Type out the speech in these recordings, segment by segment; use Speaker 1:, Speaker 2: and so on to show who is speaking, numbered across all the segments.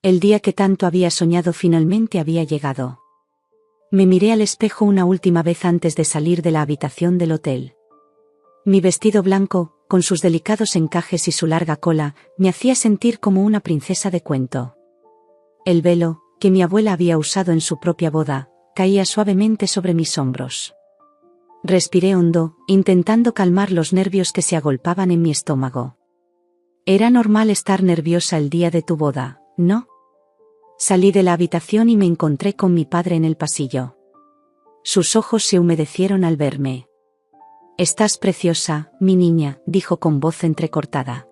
Speaker 1: El día que tanto había soñado finalmente había llegado. Me miré al espejo una última vez antes de salir de la habitación del hotel. Mi vestido blanco, con sus delicados encajes y su larga cola, me hacía sentir como una princesa de cuento. El velo, que mi abuela había usado en su propia boda, caía suavemente sobre mis hombros. Respiré hondo, intentando calmar los nervios que se agolpaban en mi estómago. Era normal estar nerviosa el día de tu boda, ¿no? Salí de la habitación y me encontré con mi padre en el pasillo. Sus ojos se humedecieron al verme. «Estás preciosa, mi niña», dijo con voz entrecortada.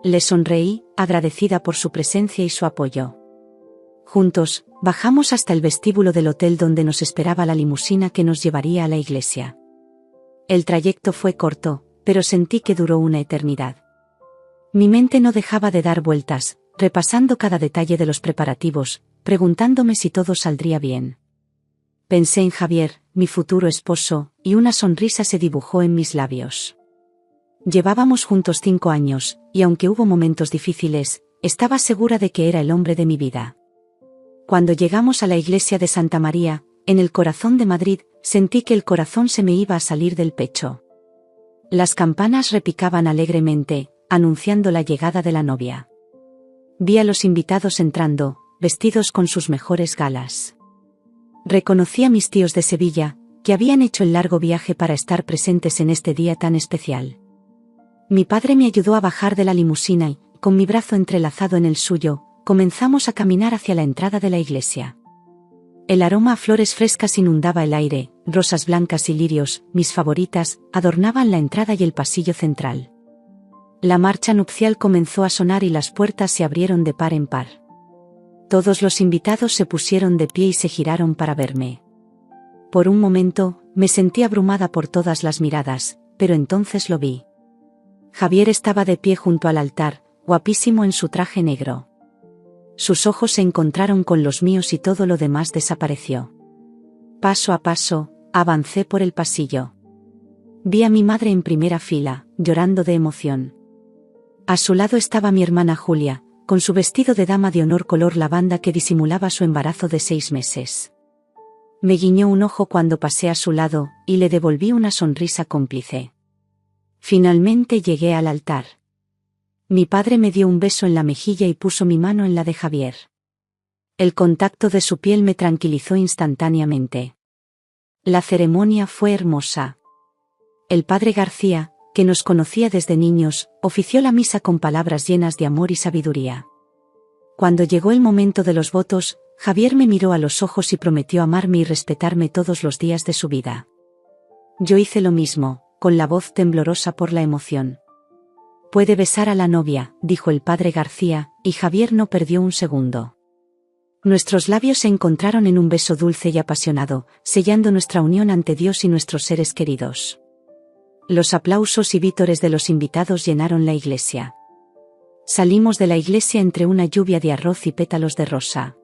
Speaker 1: Le sonreí, agradecida por su presencia y su apoyo. Juntos, bajamos hasta el vestíbulo del hotel donde nos esperaba la limusina que nos llevaría a la iglesia. El trayecto fue corto, pero sentí que duró una eternidad. Mi mente no dejaba de dar vueltas, repasando cada detalle de los preparativos, preguntándome si todo saldría bien. Pensé en Javier, mi futuro esposo, y una sonrisa se dibujó en mis labios. Llevábamos juntos 5 años, y aunque hubo momentos difíciles, estaba segura de que era el hombre de mi vida. Cuando llegamos a la iglesia de Santa María, en el corazón de Madrid, sentí que el corazón se me iba a salir del pecho. Las campanas repicaban alegremente, anunciando la llegada de la novia. Vi a los invitados entrando, vestidos con sus mejores galas. Reconocí a mis tíos de Sevilla, que habían hecho el largo viaje para estar presentes en este día tan especial. Mi padre me ayudó a bajar de la limusina y, con mi brazo entrelazado en el suyo, comenzamos a caminar hacia la entrada de la iglesia. El aroma a flores frescas inundaba el aire, rosas blancas y lirios, mis favoritas, adornaban la entrada y el pasillo central. La marcha nupcial comenzó a sonar y las puertas se abrieron de par en par. Todos los invitados se pusieron de pie y se giraron para verme. Por un momento, me sentí abrumada por todas las miradas, pero entonces lo vi. Javier estaba de pie junto al altar, guapísimo en su traje negro. Sus ojos se encontraron con los míos y todo lo demás desapareció. Paso a paso, avancé por el pasillo. Vi a mi madre en primera fila, llorando de emoción. A su lado estaba mi hermana Julia, con su vestido de dama de honor color lavanda que disimulaba su embarazo de 6 meses. Me guiñó un ojo cuando pasé a su lado, y le devolví una sonrisa cómplice. Finalmente llegué al altar. Mi padre me dio un beso en la mejilla y puso mi mano en la de Javier. El contacto de su piel me tranquilizó instantáneamente. La ceremonia fue hermosa. El padre García, que nos conocía desde niños, ofició la misa con palabras llenas de amor y sabiduría. Cuando llegó el momento de los votos, Javier me miró a los ojos y prometió amarme y respetarme todos los días de su vida. Yo hice lo mismo, con la voz temblorosa por la emoción. «Puede besar a la novia», dijo el padre García, y Javier no perdió un segundo. Nuestros labios se encontraron en un beso dulce y apasionado, sellando nuestra unión ante Dios y nuestros seres queridos. Los aplausos y vítores de los invitados llenaron la iglesia. Salimos de la iglesia entre una lluvia de arroz y pétalos de rosa.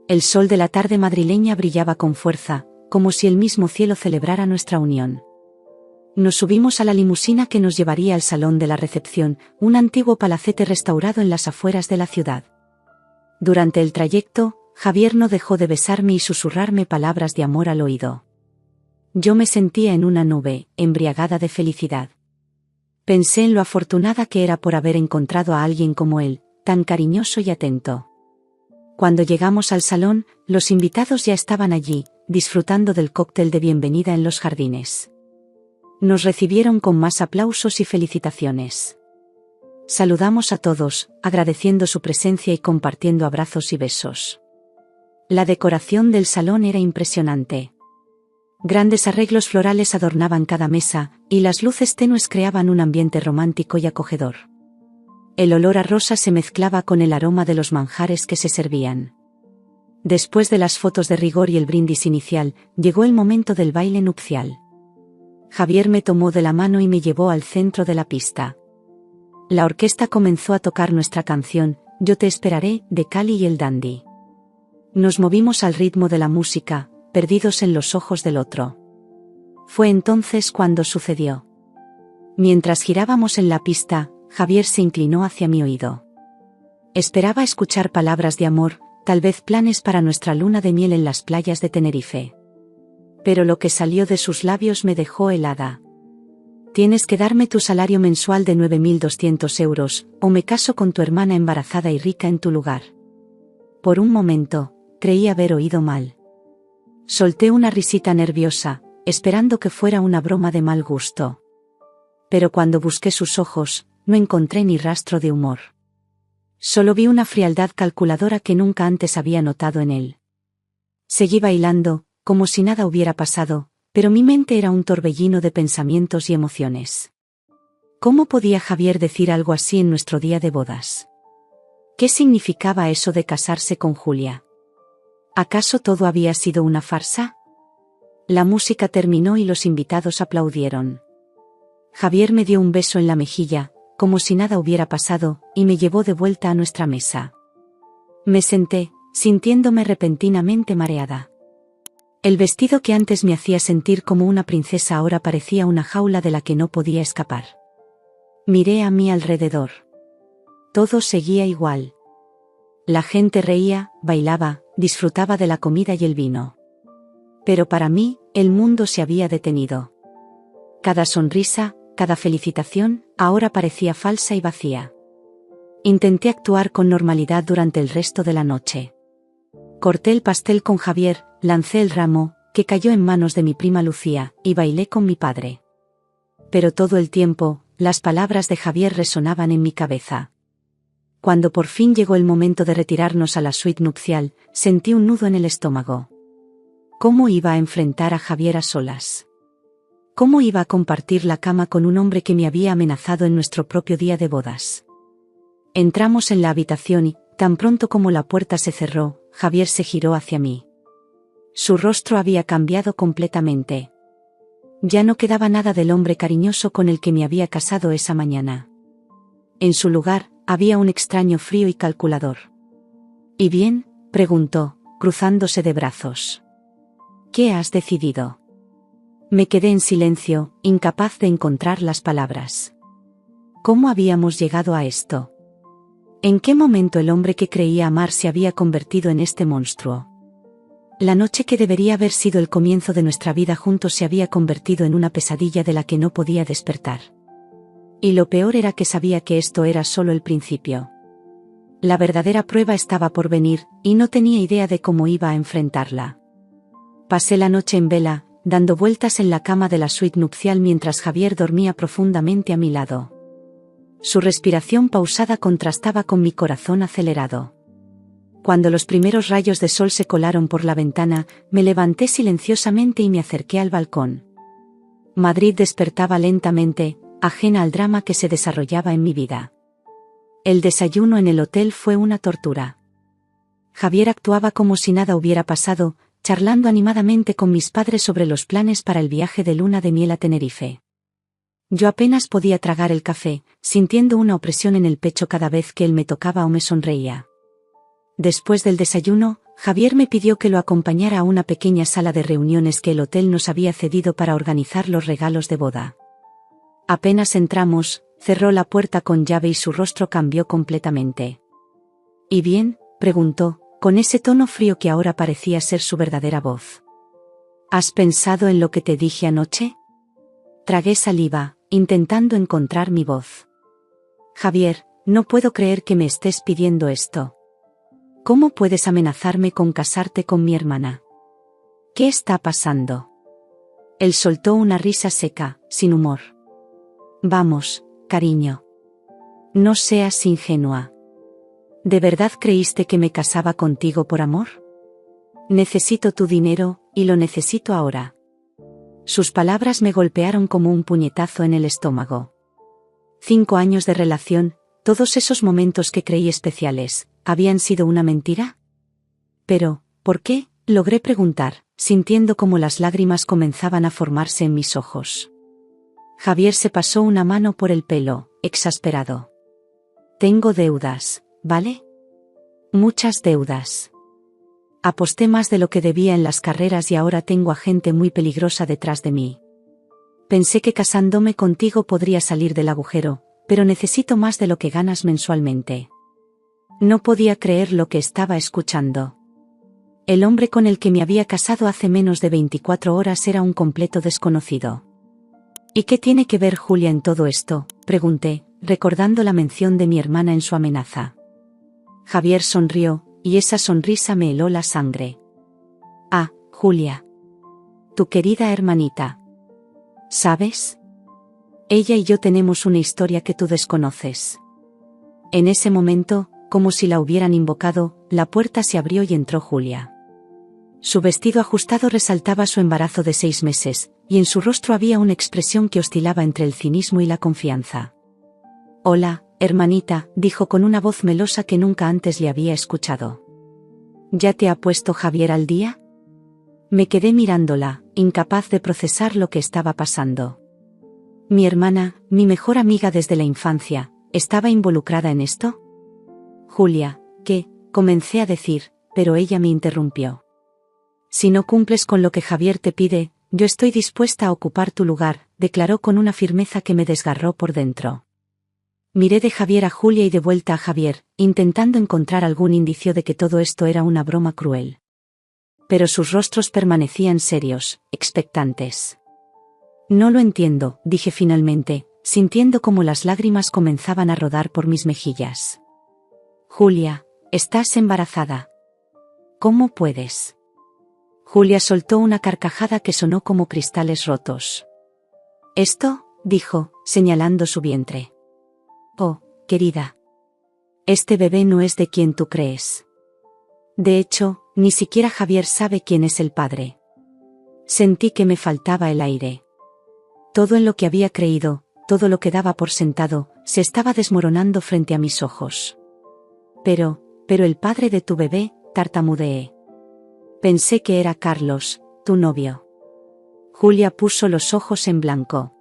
Speaker 1: El sol de la tarde madrileña brillaba con fuerza, como si el mismo cielo celebrara nuestra unión. Nos subimos a la limusina que nos llevaría al salón de la recepción, un antiguo palacete restaurado en las afueras de la ciudad. Durante el trayecto, Javier no dejó de besarme y susurrarme palabras de amor al oído. Yo me sentía en una nube, embriagada de felicidad. Pensé en lo afortunada que era por haber encontrado a alguien como él, tan cariñoso y atento. Cuando llegamos al salón, los invitados ya estaban allí, disfrutando del cóctel de bienvenida en los jardines. Nos recibieron con más aplausos y felicitaciones. Saludamos a todos, agradeciendo su presencia y compartiendo abrazos y besos. La decoración del salón era impresionante. Grandes arreglos florales adornaban cada mesa, y las luces tenues creaban un ambiente romántico y acogedor. El olor a rosas se mezclaba con el aroma de los manjares que se servían. Después de las fotos de rigor y el brindis inicial, llegó el momento del baile nupcial. Javier me tomó de la mano y me llevó al centro de la pista. La orquesta comenzó a tocar nuestra canción, Yo te esperaré, de Cali y el Dandy. Nos movimos al ritmo de la música, perdidos en los ojos del otro. Fue entonces cuando sucedió. Mientras girábamos en la pista, Javier se inclinó hacia mi oído. Esperaba escuchar palabras de amor, tal vez planes para nuestra luna de miel en las playas de Tenerife. Pero lo que salió de sus labios me dejó helada. Tienes que darme tu salario mensual de 9.200 euros, o me caso con tu hermana embarazada y rica en tu lugar. Por un momento, creí haber oído mal. Solté una risita nerviosa, esperando que fuera una broma de mal gusto. Pero cuando busqué sus ojos, no encontré ni rastro de humor. Solo vi una frialdad calculadora que nunca antes había notado en él. Seguí bailando, como si nada hubiera pasado, pero mi mente era un torbellino de pensamientos y emociones. ¿Cómo podía Javier decir algo así en nuestro día de bodas? ¿Qué significaba eso de casarse con Julia? ¿Acaso todo había sido una farsa? La música terminó y los invitados aplaudieron. Javier me dio un beso en la mejilla, como si nada hubiera pasado, y me llevó de vuelta a nuestra mesa. Me senté, sintiéndome repentinamente mareada. El vestido que antes me hacía sentir como una princesa ahora parecía una jaula de la que no podía escapar. Miré a mi alrededor. Todo seguía igual. La gente reía, bailaba, disfrutaba de la comida y el vino. Pero para mí, el mundo se había detenido. Cada sonrisa, cada felicitación, ahora parecía falsa y vacía. Intenté actuar con normalidad durante el resto de la noche. Corté el pastel con Javier, lancé el ramo, que cayó en manos de mi prima Lucía, y bailé con mi padre. Pero todo el tiempo, las palabras de Javier resonaban en mi cabeza. Cuando por fin llegó el momento de retirarnos a la suite nupcial, sentí un nudo en el estómago. ¿Cómo iba a enfrentar a Javier a solas? ¿Cómo iba a compartir la cama con un hombre que me había amenazado en nuestro propio día de bodas? Entramos en la habitación y, tan pronto como la puerta se cerró, Javier se giró hacia mí. Su rostro había cambiado completamente. Ya no quedaba nada del hombre cariñoso con el que me había casado esa mañana. En su lugar, había un extraño frío y calculador. ¿Y bien?, preguntó, cruzándose de brazos. ¿Qué has decidido? Me quedé en silencio, incapaz de encontrar las palabras. ¿Cómo habíamos llegado a esto? ¿En qué momento el hombre que creía amar se había convertido en este monstruo? La noche que debería haber sido el comienzo de nuestra vida juntos se había convertido en una pesadilla de la que no podía despertar. Y lo peor era que sabía que esto era solo el principio. La verdadera prueba estaba por venir, y no tenía idea de cómo iba a enfrentarla. Pasé la noche en vela, dando vueltas en la cama de la suite nupcial mientras Javier dormía profundamente a mi lado. Su respiración pausada contrastaba con mi corazón acelerado. Cuando los primeros rayos de sol se colaron por la ventana, me levanté silenciosamente y me acerqué al balcón. Madrid despertaba lentamente, ajena al drama que se desarrollaba en mi vida. El desayuno en el hotel fue una tortura. Javier actuaba como si nada hubiera pasado, charlando animadamente con mis padres sobre los planes para el viaje de luna de miel a Tenerife. Yo apenas podía tragar el café, sintiendo una opresión en el pecho cada vez que él me tocaba o me sonreía. Después del desayuno, Javier me pidió que lo acompañara a una pequeña sala de reuniones que el hotel nos había cedido para organizar los regalos de boda. Apenas entramos, cerró la puerta con llave y su rostro cambió completamente. ¿Y bien?, preguntó, con ese tono frío que ahora parecía ser su verdadera voz. ¿Has pensado en lo que te dije anoche? Tragué saliva, intentando encontrar mi voz. Javier, no puedo creer que me estés pidiendo esto. ¿Cómo puedes amenazarme con casarte con mi hermana? ¿Qué está pasando? Él soltó una risa seca, sin humor. Vamos, cariño. No seas ingenua. ¿De verdad creíste que me casaba contigo por amor? Necesito tu dinero, y lo necesito ahora. Sus palabras me golpearon como un puñetazo en el estómago. 5 años de relación, todos esos momentos que creí especiales, ¿habían sido una mentira? Pero, ¿por qué?, logré preguntar, sintiendo como las lágrimas comenzaban a formarse en mis ojos. Javier se pasó una mano por el pelo, exasperado. Tengo deudas, ¿vale? Muchas deudas. Aposté más de lo que debía en las carreras y ahora tengo a gente muy peligrosa detrás de mí. Pensé que casándome contigo podría salir del agujero, pero necesito más de lo que ganas mensualmente. No podía creer lo que estaba escuchando. El hombre con el que me había casado hace menos de 24 horas era un completo desconocido. ¿Y qué tiene que ver Julia en todo esto?, pregunté, recordando la mención de mi hermana en su amenaza. Javier sonrió, y esa sonrisa me heló la sangre. Ah, Julia. Tu querida hermanita. ¿Sabes? Ella y yo tenemos una historia que tú desconoces. En ese momento, como si la hubieran invocado, la puerta se abrió y entró Julia. Su vestido ajustado resaltaba su embarazo de 6 meses, y en su rostro había una expresión que oscilaba entre el cinismo y la confianza. «Hola, hermanita», dijo con una voz melosa que nunca antes le había escuchado. «¿Ya te ha puesto Javier al día?». Me quedé mirándola, incapaz de procesar lo que estaba pasando. Mi hermana, mi mejor amiga desde la infancia, ¿estaba involucrada en esto? Julia, ¿qué?, comencé a decir, pero ella me interrumpió. Si no cumples con lo que Javier te pide, yo estoy dispuesta a ocupar tu lugar, declaró con una firmeza que me desgarró por dentro. Miré de Javier a Julia y de vuelta a Javier, intentando encontrar algún indicio de que todo esto era una broma cruel. Pero sus rostros permanecían serios, expectantes. No lo entiendo, dije finalmente, sintiendo como las lágrimas comenzaban a rodar por mis mejillas. Julia, estás embarazada. ¿Cómo puedes? Julia soltó una carcajada que sonó como cristales rotos. «¿Esto?», dijo, señalando su vientre. «Oh, querida. Este bebé no es de quien tú crees. De hecho, ni siquiera Javier sabe quién es el padre». Sentí que me faltaba el aire. Todo en lo que había creído, todo lo que daba por sentado, se estaba desmoronando frente a mis ojos. Pero el padre de tu bebé», tartamudeé. «Pensé que era Carlos, tu novio». Julia puso los ojos en blanco.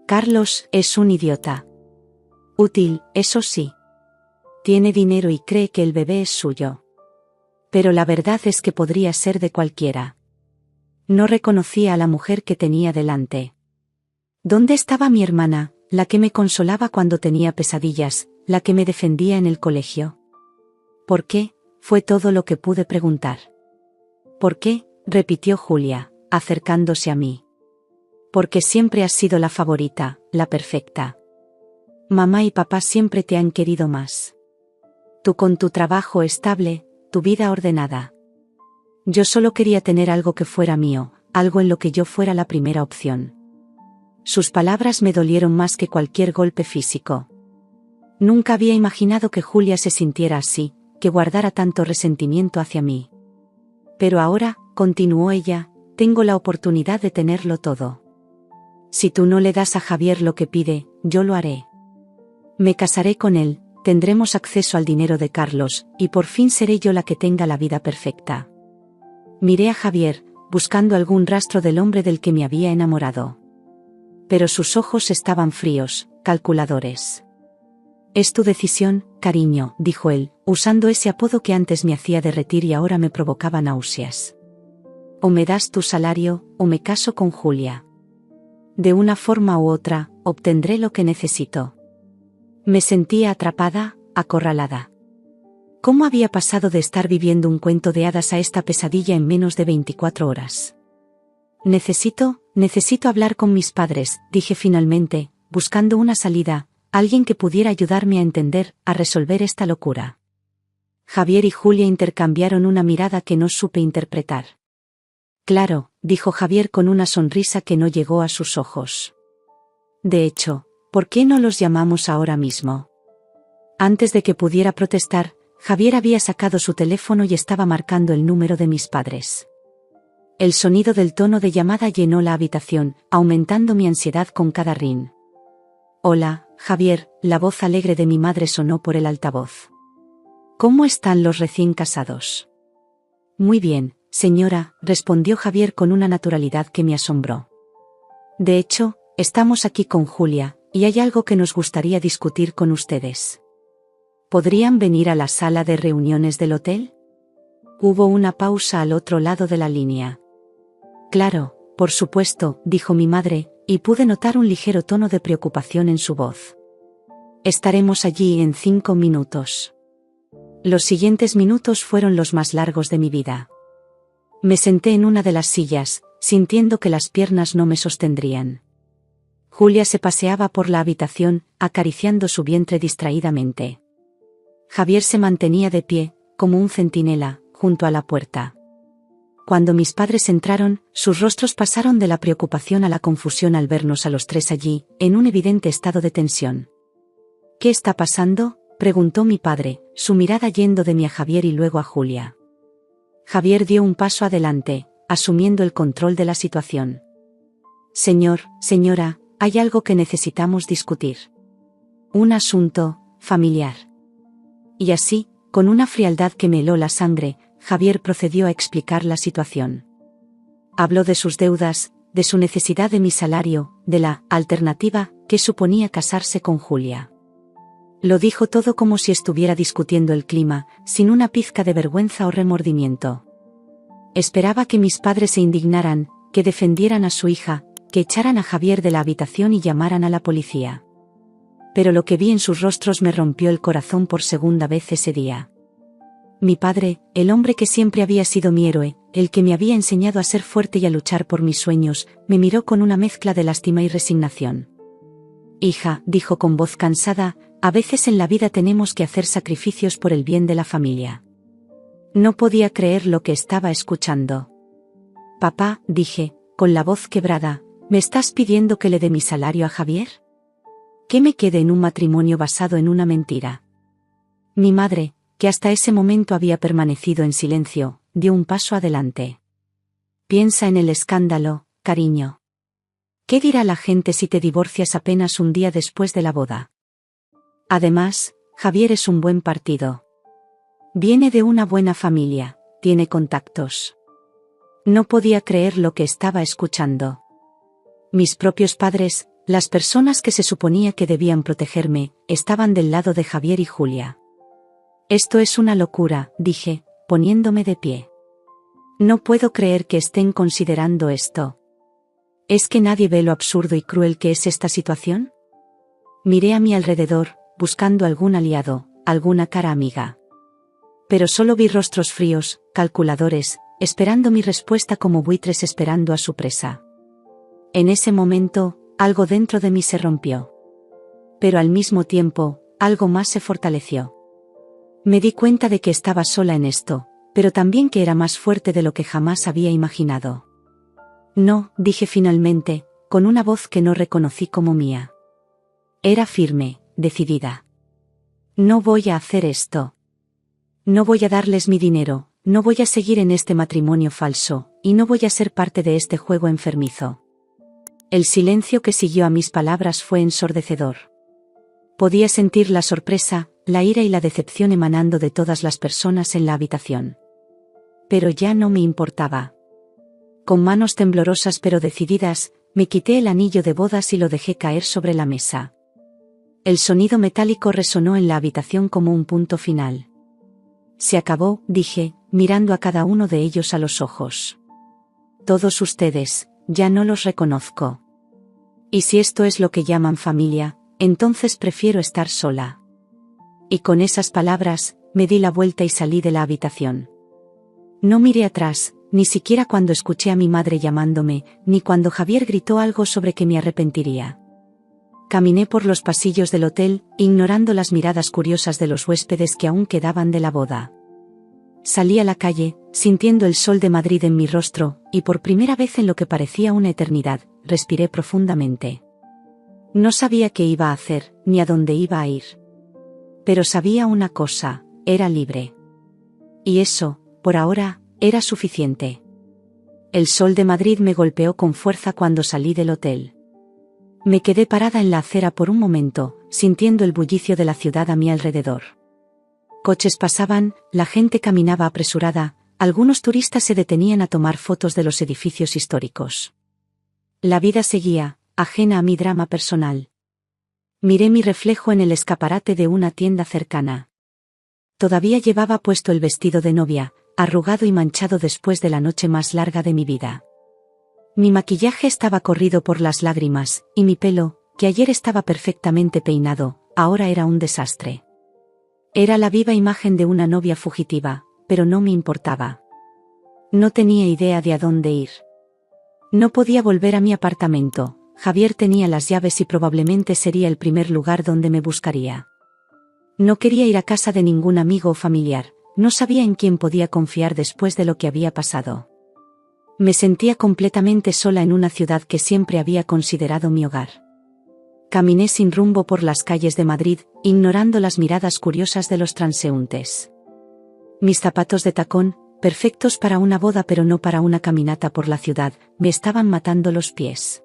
Speaker 1: «Carlos es un idiota. Útil, eso sí. Tiene dinero y cree que el bebé es suyo. Pero la verdad es que podría ser de cualquiera». No reconocía a la mujer que tenía delante. ¿Dónde estaba mi hermana, la que me consolaba cuando tenía pesadillas, la que me defendía en el colegio? ¿Por qué?, fue todo lo que pude preguntar. «¿Por qué?», repitió Julia, acercándose a mí. «Porque siempre has sido la favorita, la perfecta. Mamá y papá siempre te han querido más. Tú con tu trabajo estable, tu vida ordenada. Yo solo quería tener algo que fuera mío, algo en lo que yo fuera la primera opción». Sus palabras me dolieron más que cualquier golpe físico. Nunca había imaginado que Julia se sintiera así, que guardara tanto resentimiento hacia mí. «Pero ahora», continuó ella, «tengo la oportunidad de tenerlo todo. Si tú no le das a Javier lo que pide, yo lo haré. Me casaré con él, tendremos acceso al dinero de Carlos, y por fin seré yo la que tenga la vida perfecta». Miré a Javier, buscando algún rastro del hombre del que me había enamorado. Pero sus ojos estaban fríos, calculadores. «Es tu decisión, cariño», dijo él, usando ese apodo que antes me hacía derretir y ahora me provocaba náuseas. «O me das tu salario, o me caso con Julia. De una forma u otra, obtendré lo que necesito». Me sentía atrapada, acorralada. ¿Cómo había pasado de estar viviendo un cuento de hadas a esta pesadilla en menos de 24 horas? Necesito hablar con mis padres», dije finalmente, buscando una salida, alguien que pudiera ayudarme a entender, a resolver esta locura. Javier y Julia intercambiaron una mirada que no supe interpretar. «Claro», dijo Javier con una sonrisa que no llegó a sus ojos. «De hecho, ¿por qué no los llamamos ahora mismo?». Antes de que pudiera protestar, Javier había sacado su teléfono y estaba marcando el número de mis padres. El sonido del tono de llamada llenó la habitación, aumentando mi ansiedad con cada ring. «Hola, Javier», la voz alegre de mi madre sonó por el altavoz. «¿Cómo están los recién casados?». «Muy bien, señora», respondió Javier con una naturalidad que me asombró. «De hecho, estamos aquí con Julia, y hay algo que nos gustaría discutir con ustedes. ¿Podrían venir a la sala de reuniones del hotel?». Hubo una pausa al otro lado de la línea. «Claro, por supuesto», dijo mi madre, y pude notar un ligero tono de preocupación en su voz. «Estaremos allí en 5 minutos». Los siguientes minutos fueron los más largos de mi vida. Me senté en una de las sillas, sintiendo que las piernas no me sostendrían. Julia se paseaba por la habitación, acariciando su vientre distraídamente. Javier se mantenía de pie, como un centinela, junto a la puerta. Cuando mis padres entraron, sus rostros pasaron de la preocupación a la confusión al vernos a los tres allí, en un evidente estado de tensión. ¿Qué está pasando?, preguntó mi padre, su mirada yendo de mí a Javier y luego a Julia. Javier dio un paso adelante, asumiendo el control de la situación. Señora, hay algo que necesitamos discutir. Un asunto familiar. Y así, con una frialdad que me heló la sangre, Javier procedió a explicar la situación. Habló de sus deudas, de su necesidad de mi salario, de la alternativa que suponía casarse con Julia. Lo dijo todo como si estuviera discutiendo el clima, sin una pizca de vergüenza o remordimiento. Esperaba que mis padres se indignaran, que defendieran a su hija, que echaran a Javier de la habitación y llamaran a la policía. Pero lo que vi en sus rostros me rompió el corazón por segunda vez ese día. Mi padre, el hombre que siempre había sido mi héroe, el que me había enseñado a ser fuerte y a luchar por mis sueños, me miró con una mezcla de lástima y resignación. Hija, dijo con voz cansada, a veces en la vida tenemos que hacer sacrificios por el bien de la familia. No podía creer lo que estaba escuchando. Papá, dije, con la voz quebrada, ¿me estás pidiendo que le dé mi salario a Javier? ¿Que me quede en un matrimonio basado en una mentira? Mi madre, que hasta ese momento había permanecido en silencio, dio un paso adelante. Piensa en el escándalo, cariño. ¿Qué dirá la gente si te divorcias apenas un día después de la boda? Además, Javier es un buen partido. Viene de una buena familia, tiene contactos. No podía creer lo que estaba escuchando. Mis propios padres, las personas que se suponía que debían protegerme, estaban del lado de Javier y Julia. Esto es una locura, dije, poniéndome de pie. No puedo creer que estén considerando esto. ¿Es que nadie ve lo absurdo y cruel que es esta situación? Miré a mi alrededor, buscando algún aliado, alguna cara amiga. Pero solo vi rostros fríos, calculadores, esperando mi respuesta como buitres esperando a su presa. En ese momento, algo dentro de mí se rompió. Pero al mismo tiempo, algo más se fortaleció. Me di cuenta de que estaba sola en esto, pero también que era más fuerte de lo que jamás había imaginado. No, dije finalmente, con una voz que no reconocí como mía. Era firme, decidida. No voy a hacer esto. No voy a darles mi dinero, no voy a seguir en este matrimonio falso, y no voy a ser parte de este juego enfermizo. El silencio que siguió a mis palabras fue ensordecedor. Podía sentir la sorpresa, la ira y la decepción emanando de todas las personas en la habitación. Pero ya no me importaba. Con manos temblorosas pero decididas, me quité el anillo de bodas y lo dejé caer sobre la mesa. El sonido metálico resonó en la habitación como un punto final. Se acabó, dije, mirando a cada uno de ellos a los ojos. Todos ustedes, ya no los reconozco. Y si esto es lo que llaman familia, entonces prefiero estar sola. Y con esas palabras, me di la vuelta y salí de la habitación. No miré atrás, ni siquiera cuando escuché a mi madre llamándome, ni cuando Javier gritó algo sobre que me arrepentiría. Caminé por los pasillos del hotel, ignorando las miradas curiosas de los huéspedes que aún quedaban de la boda. Salí a la calle, sintiendo el sol de Madrid en mi rostro, y por primera vez en lo que parecía una eternidad, respiré profundamente. No sabía qué iba a hacer, ni a dónde iba a ir. Pero sabía una cosa, era libre. Y eso, por ahora, era suficiente. El sol de Madrid me golpeó con fuerza cuando salí del hotel. Me quedé parada en la acera por un momento, sintiendo el bullicio de la ciudad a mi alrededor. Coches pasaban, la gente caminaba apresurada, algunos turistas se detenían a tomar fotos de los edificios históricos. La vida seguía, ajena a mi drama personal. Miré mi reflejo en el escaparate de una tienda cercana. Todavía llevaba puesto el vestido de novia, arrugado y manchado después de la noche más larga de mi vida. Mi maquillaje estaba corrido por las lágrimas, y mi pelo, que ayer estaba perfectamente peinado, ahora era un desastre. Era la viva imagen de una novia fugitiva, pero no me importaba. No tenía idea de a dónde ir. No podía volver a mi apartamento. Javier tenía las llaves y probablemente sería el primer lugar donde me buscaría. No quería ir a casa de ningún amigo o familiar, no sabía en quién podía confiar después de lo que había pasado. Me sentía completamente sola en una ciudad que siempre había considerado mi hogar. Caminé sin rumbo por las calles de Madrid, ignorando las miradas curiosas de los transeúntes. Mis zapatos de tacón, perfectos para una boda pero no para una caminata por la ciudad, me estaban matando los pies.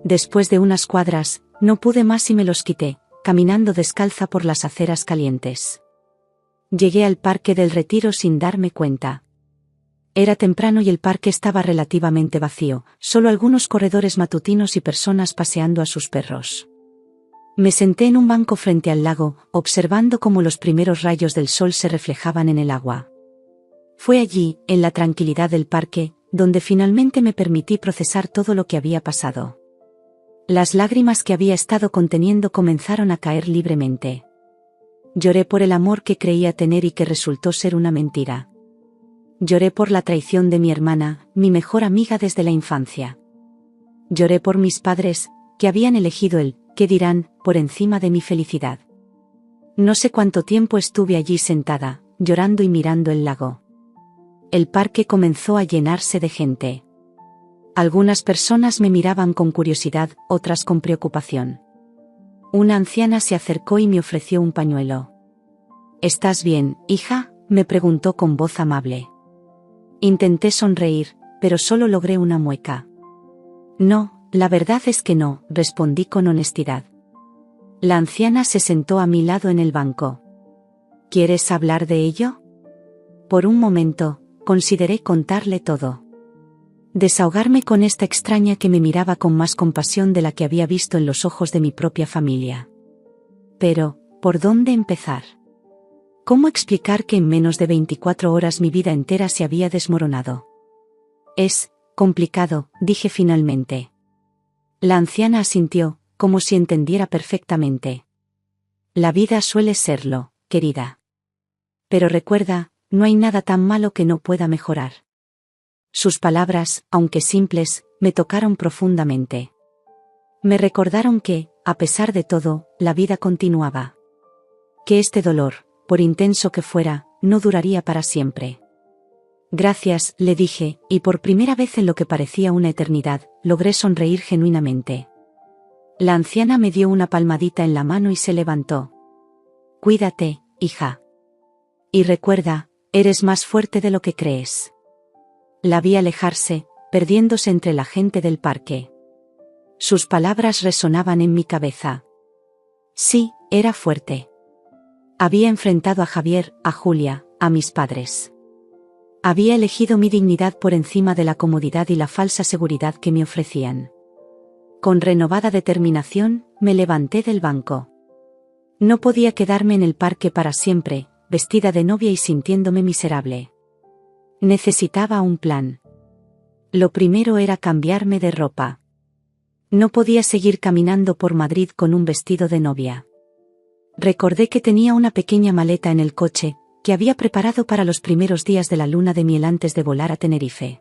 Speaker 1: Después de unas cuadras, no pude más y me los quité, caminando descalza por las aceras calientes. Llegué al Parque del Retiro sin darme cuenta. Era temprano y el parque estaba relativamente vacío, solo algunos corredores matutinos y personas paseando a sus perros. Me senté en un banco frente al lago, observando cómo los primeros rayos del sol se reflejaban en el agua. Fue allí, en la tranquilidad del parque, donde finalmente me permití procesar todo lo que había pasado. Las lágrimas que había estado conteniendo comenzaron a caer libremente. Lloré por el amor que creía tener y que resultó ser una mentira. Lloré por la traición de mi hermana, mi mejor amiga desde la infancia. Lloré por mis padres, que habían elegido el «¿qué dirán?» por encima de mi felicidad. No sé cuánto tiempo estuve allí sentada, llorando y mirando el lago. El parque comenzó a llenarse de gente. Algunas personas me miraban con curiosidad, otras con preocupación. Una anciana se acercó y me ofreció un pañuelo. «¿Estás bien, hija?», me preguntó con voz amable. Intenté sonreír, pero solo logré una mueca. «No, la verdad es que no», respondí con honestidad. La anciana se sentó a mi lado en el banco. «¿Quieres hablar de ello?». Por un momento, consideré contarle todo. Desahogarme con esta extraña que me miraba con más compasión de la que había visto en los ojos de mi propia familia. Pero, ¿por dónde empezar? ¿Cómo explicar que en menos de 24 horas mi vida entera se había desmoronado? «Es complicado», dije finalmente. La anciana asintió, como si entendiera perfectamente. «La vida suele serlo, querida. Pero recuerda, no hay nada tan malo que no pueda mejorar». Sus palabras, aunque simples, me tocaron profundamente. Me recordaron que, a pesar de todo, la vida continuaba. Que este dolor, por intenso que fuera, no duraría para siempre. «Gracias», le dije, y por primera vez en lo que parecía una eternidad, logré sonreír genuinamente. La anciana me dio una palmadita en la mano y se levantó. «Cuídate, hija. Y recuerda, eres más fuerte de lo que crees». La vi alejarse, perdiéndose entre la gente del parque. Sus palabras resonaban en mi cabeza. Sí, era fuerte. Había enfrentado a Javier, a Julia, a mis padres. Había elegido mi dignidad por encima de la comodidad y la falsa seguridad que me ofrecían. Con renovada determinación, me levanté del banco. No podía quedarme en el parque para siempre, vestida de novia y sintiéndome miserable. Necesitaba un plan. Lo primero era cambiarme de ropa. No podía seguir caminando por Madrid con un vestido de novia. Recordé que tenía una pequeña maleta en el coche, que había preparado para los primeros días de la luna de miel antes de volar a Tenerife.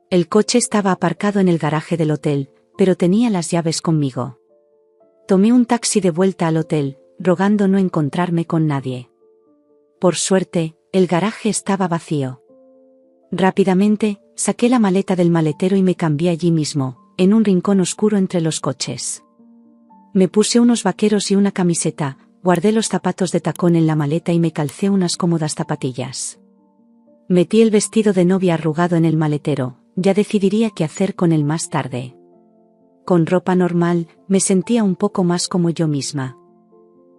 Speaker 1: El coche estaba aparcado en el garaje del hotel, pero tenía las llaves conmigo. Tomé un taxi de vuelta al hotel, rogando no encontrarme con nadie. Por suerte, el garaje estaba vacío. Rápidamente, saqué la maleta del maletero y me cambié allí mismo, en un rincón oscuro entre los coches. Me puse unos vaqueros y una camiseta, guardé los zapatos de tacón en la maleta y me calcé unas cómodas zapatillas. Metí el vestido de novia arrugado en el maletero, ya decidiría qué hacer con él más tarde. Con ropa normal, me sentía un poco más como yo misma.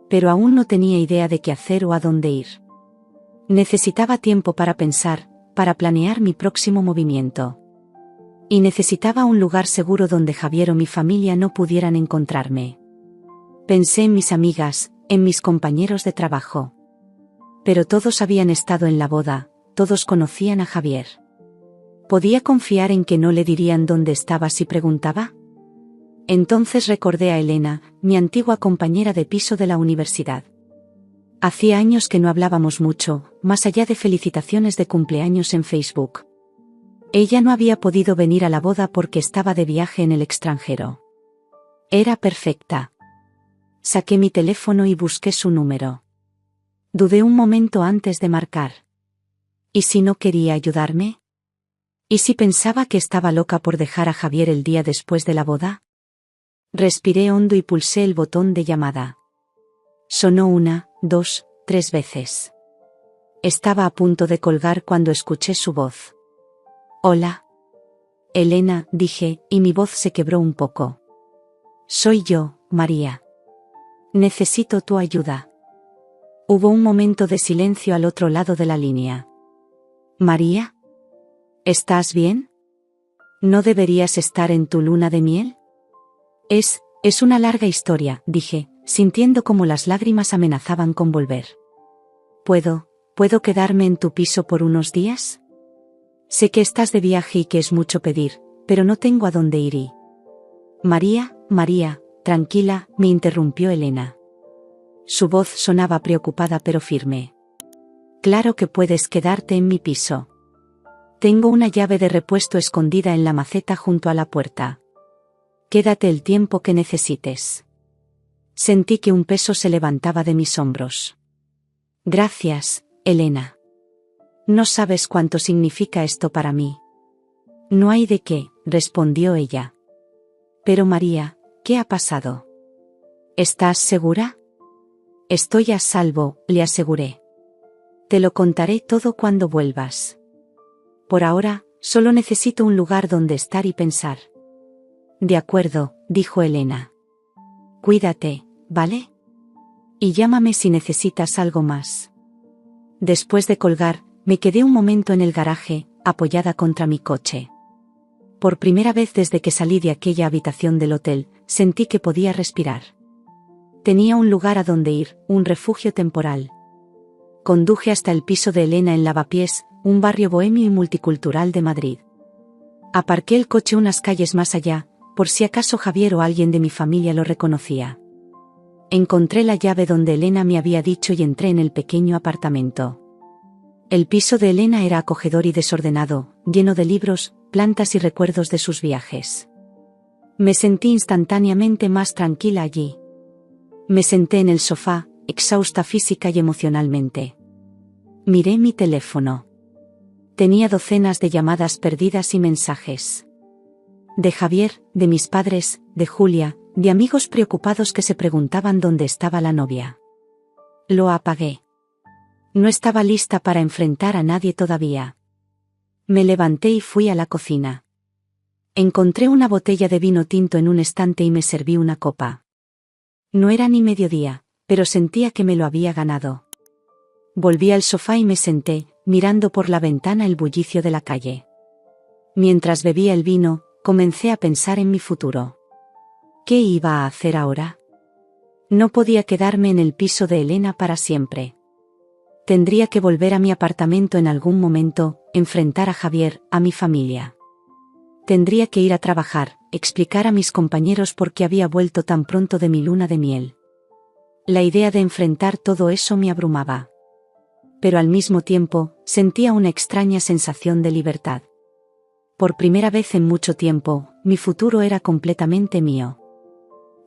Speaker 1: Pero aún no tenía idea de qué hacer o a dónde ir. Necesitaba tiempo para pensar, para planear mi próximo movimiento. Y necesitaba un lugar seguro donde Javier o mi familia no pudieran encontrarme. Pensé en mis amigas, en mis compañeros de trabajo. Pero todos habían estado en la boda, todos conocían a Javier. ¿Podía confiar en que no le dirían dónde estaba si preguntaba? Entonces recordé a Elena, mi antigua compañera de piso de la universidad. Hacía años que no hablábamos mucho, más allá de felicitaciones de cumpleaños en Facebook. Ella no había podido venir a la boda porque estaba de viaje en el extranjero. Era perfecta. Saqué mi teléfono y busqué su número. Dudé un momento antes de marcar. ¿Y si no quería ayudarme? ¿Y si pensaba que estaba loca por dejar a Javier el día después de la boda? Respiré hondo y pulsé el botón de llamada. Sonó 1, 2, 3 veces. Estaba a punto de colgar cuando escuché su voz. Hola. Elena, dije, y mi voz se quebró un poco. Soy yo, María. Necesito tu ayuda. Hubo un momento de silencio al otro lado de la línea. ¿María? ¿Estás bien? ¿No deberías estar en tu luna de miel? Es una larga historia, dije, sintiendo como las lágrimas amenazaban con volver. ¿Puedo quedarme en tu piso por unos días? Sé que estás de viaje y que es mucho pedir, pero no tengo a dónde ir y... María, tranquila, me interrumpió Elena. Su voz sonaba preocupada pero firme. Claro que puedes quedarte en mi piso. Tengo una llave de repuesto escondida en la maceta junto a la puerta. Quédate el tiempo que necesites. Sentí que un peso se levantaba de mis hombros. Gracias, Elena. No sabes cuánto significa esto para mí. No hay de qué, respondió ella. Pero María, ¿qué ha pasado? ¿Estás segura? Estoy a salvo, le aseguré. Te lo contaré todo cuando vuelvas. Por ahora, solo necesito un lugar donde estar y pensar. De acuerdo, dijo Elena. Cuídate, ¿vale? Y llámame si necesitas algo más. Después de colgar, me quedé un momento en el garaje, apoyada contra mi coche. Por primera vez desde que salí de aquella habitación del hotel, sentí que podía respirar. Tenía un lugar a donde ir, un refugio temporal. Conduje hasta el piso de Elena en Lavapiés, un barrio bohemio y multicultural de Madrid. Aparqué el coche unas calles más allá, por si acaso Javier o alguien de mi familia lo reconocía. Encontré la llave donde Elena me había dicho y entré en el pequeño apartamento. El piso de Elena era acogedor y desordenado, lleno de libros, plantas y recuerdos de sus viajes. Me sentí instantáneamente más tranquila allí. Me senté en el sofá, exhausta física y emocionalmente. Miré mi teléfono. Tenía docenas de llamadas perdidas y mensajes. De Javier, de mis padres, de Julia, de amigos preocupados que se preguntaban dónde estaba la novia. Lo apagué. No estaba lista para enfrentar a nadie todavía. Me levanté y fui a la cocina. Encontré una botella de vino tinto en un estante y me serví una copa. No era ni mediodía, pero sentía que me lo había ganado. Volví al sofá y me senté, mirando por la ventana el bullicio de la calle. Mientras bebía el vino, comencé a pensar en mi futuro. ¿Qué iba a hacer ahora? No podía quedarme en el piso de Elena para siempre. Tendría que volver a mi apartamento en algún momento, enfrentar a Javier, a mi familia. Tendría que ir a trabajar, explicar a mis compañeros por qué había vuelto tan pronto de mi luna de miel. La idea de enfrentar todo eso me abrumaba. Pero al mismo tiempo, sentía una extraña sensación de libertad. Por primera vez en mucho tiempo, mi futuro era completamente mío.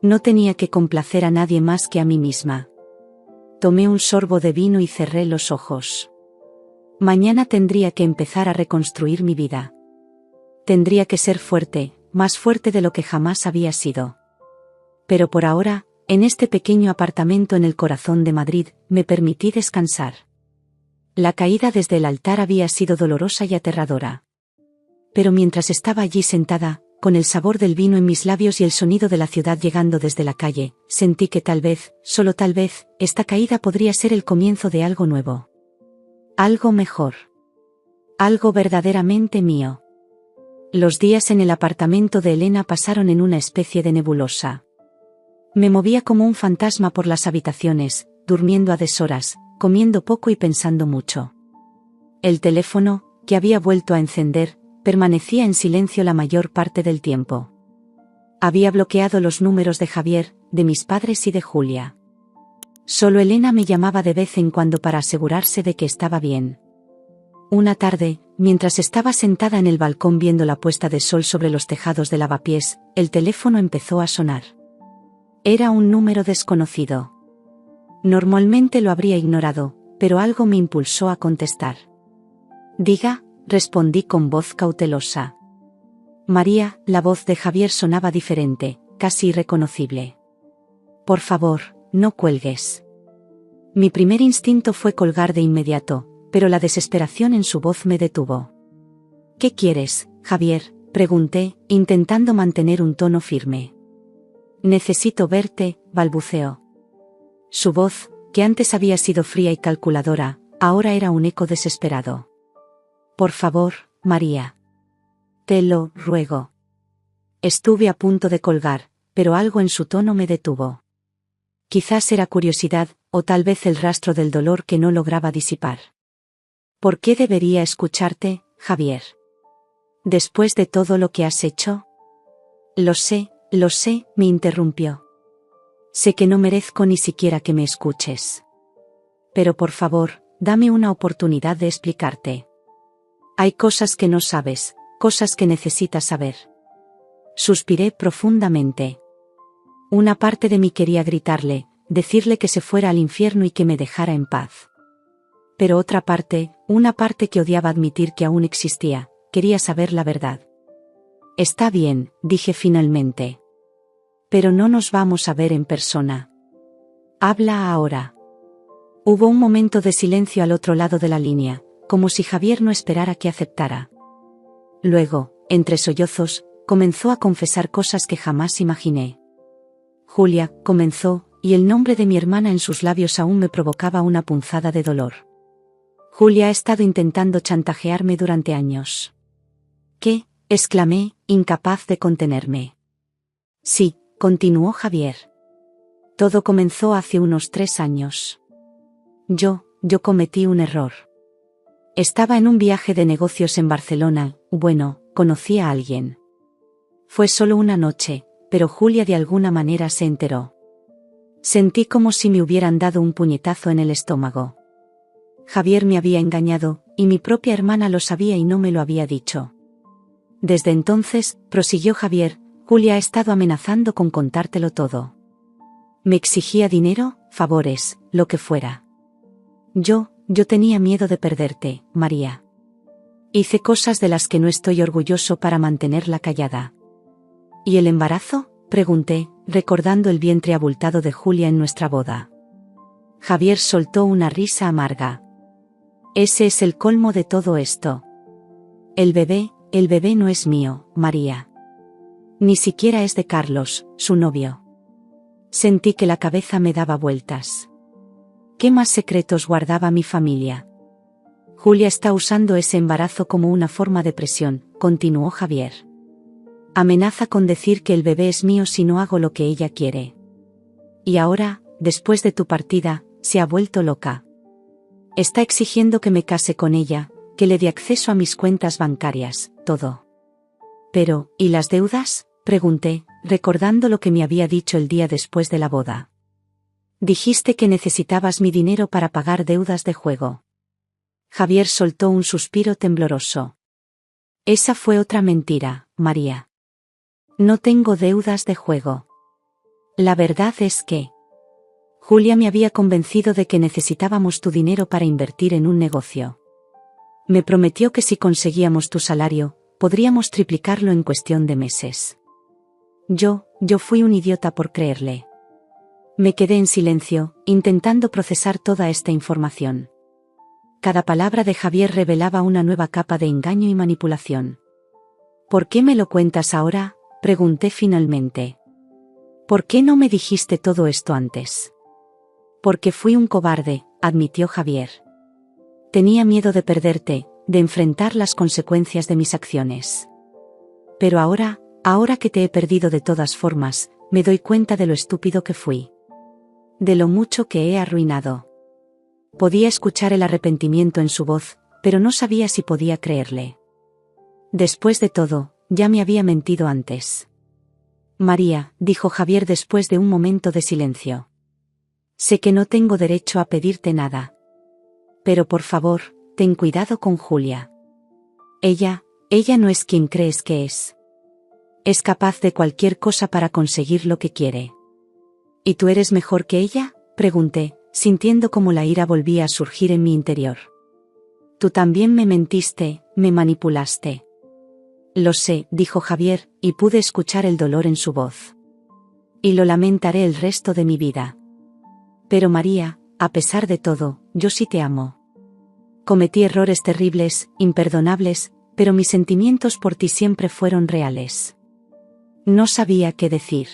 Speaker 1: No tenía que complacer a nadie más que a mí misma. Tomé un sorbo de vino y cerré los ojos. Mañana tendría que empezar a reconstruir mi vida. Tendría que ser fuerte, más fuerte de lo que jamás había sido. Pero por ahora, en este pequeño apartamento en el corazón de Madrid, me permití descansar. La caída desde el altar había sido dolorosa y aterradora. Pero mientras estaba allí sentada, con el sabor del vino en mis labios y el sonido de la ciudad llegando desde la calle, sentí que tal vez, solo tal vez, esta caída podría ser el comienzo de algo nuevo. Algo mejor. Algo verdaderamente mío. Los días en el apartamento de Elena pasaron en una especie de nebulosa. Me movía como un fantasma por las habitaciones, durmiendo a deshoras, comiendo poco y pensando mucho. El teléfono, que había vuelto a encender, permanecía en silencio la mayor parte del tiempo. Había bloqueado los números de Javier, de mis padres y de Julia. Solo Elena me llamaba de vez en cuando para asegurarse de que estaba bien. Una tarde, mientras estaba sentada en el balcón viendo la puesta de sol sobre los tejados de lavapiés, el teléfono empezó a sonar. Era un número desconocido. Normalmente lo habría ignorado, pero algo me impulsó a contestar. Diga, respondí con voz cautelosa. María, la voz de Javier sonaba diferente, casi irreconocible. Por favor, no cuelgues. Mi primer instinto fue colgar de inmediato, pero la desesperación en su voz me detuvo. ¿Qué quieres, Javier?, pregunté, intentando mantener un tono firme. Necesito verte, balbuceó. Su voz, que antes había sido fría y calculadora, ahora era un eco desesperado. Por favor, María. Te lo ruego. Estuve a punto de colgar, pero algo en su tono me detuvo. Quizás era curiosidad, o tal vez el rastro del dolor que no lograba disipar. ¿Por qué debería escucharte, Javier? ¿Después de todo lo que has hecho? Lo sé, me interrumpió. Sé que no merezco ni siquiera que me escuches. Pero por favor, dame una oportunidad de explicarte. Hay cosas que no sabes, cosas que necesitas saber. Suspiré profundamente. Una parte de mí quería gritarle, decirle que se fuera al infierno y que me dejara en paz. Pero otra parte, una parte que odiaba admitir que aún existía, quería saber la verdad. Está bien, dije finalmente. Pero no nos vamos a ver en persona. Habla ahora. Hubo un momento de silencio al otro lado de la línea, como si Javier no esperara que aceptara. Luego, entre sollozos, comenzó a confesar cosas que jamás imaginé. Julia, comenzó, y el nombre de mi hermana en sus labios aún me provocaba una punzada de dolor. Julia ha estado intentando chantajearme durante años. ¿Qué?, exclamé, incapaz de contenerme. Sí, continuó Javier. Todo comenzó hace unos 3 años. Yo cometí un error. Estaba en un viaje de negocios en Barcelona, conocí a alguien. Fue solo una noche, pero Julia de alguna manera se enteró. Sentí como si me hubieran dado un puñetazo en el estómago. Javier me había engañado, y mi propia hermana lo sabía y no me lo había dicho. Desde entonces, prosiguió Javier, Julia ha estado amenazando con contártelo todo. Me exigía dinero, favores, lo que fuera. Yo tenía miedo de perderte, María. Hice cosas de las que no estoy orgulloso para mantenerla callada. ¿Y el embarazo?, pregunté, recordando el vientre abultado de Julia en nuestra boda. Javier soltó una risa amarga. Ese es el colmo de todo esto. El bebé no es mío, María. Ni siquiera es de Carlos, su novio. Sentí que la cabeza me daba vueltas. ¿Qué más secretos guardaba mi familia? Julia está usando ese embarazo como una forma de presión, continuó Javier. Amenaza con decir que el bebé es mío si no hago lo que ella quiere. Y ahora, después de tu partida, se ha vuelto loca. Está exigiendo que me case con ella, que le dé acceso a mis cuentas bancarias, todo. Pero, ¿y las deudas?, pregunté, recordando lo que me había dicho el día después de la boda. Dijiste que necesitabas mi dinero para pagar deudas de juego. Javier soltó un suspiro tembloroso. Esa fue otra mentira, María. No tengo deudas de juego. La verdad es que Julia me había convencido de que necesitábamos tu dinero para invertir en un negocio. Me prometió que si conseguíamos tu salario, podríamos triplicarlo en cuestión de meses. Yo fui un idiota por creerle. Me quedé en silencio, intentando procesar toda esta información. Cada palabra de Javier revelaba una nueva capa de engaño y manipulación. ¿Por qué me lo cuentas ahora?, pregunté finalmente. ¿Por qué no me dijiste todo esto antes? Porque fui un cobarde, admitió Javier. Tenía miedo de perderte, de enfrentar las consecuencias de mis acciones. Pero ahora que te he perdido de todas formas, me doy cuenta de lo estúpido que fui. De lo mucho que he arruinado. Podía escuchar el arrepentimiento en su voz, pero no sabía si podía creerle. Después de todo, ya me había mentido antes. María, dijo Javier después de un momento de silencio. Sé que no tengo derecho a pedirte nada. Pero por favor, ten cuidado con Julia. Ella no es quien crees que es. Es capaz de cualquier cosa para conseguir lo que quiere. ¿Y tú eres mejor que ella?, pregunté, sintiendo como la ira volvía a surgir en mi interior. Tú también me mentiste, me manipulaste. Lo sé, dijo Javier, y pude escuchar el dolor en su voz. Y lo lamentaré el resto de mi vida. Pero María, a pesar de todo, yo sí te amo. Cometí errores terribles, imperdonables, pero mis sentimientos por ti siempre fueron reales. No sabía qué decir.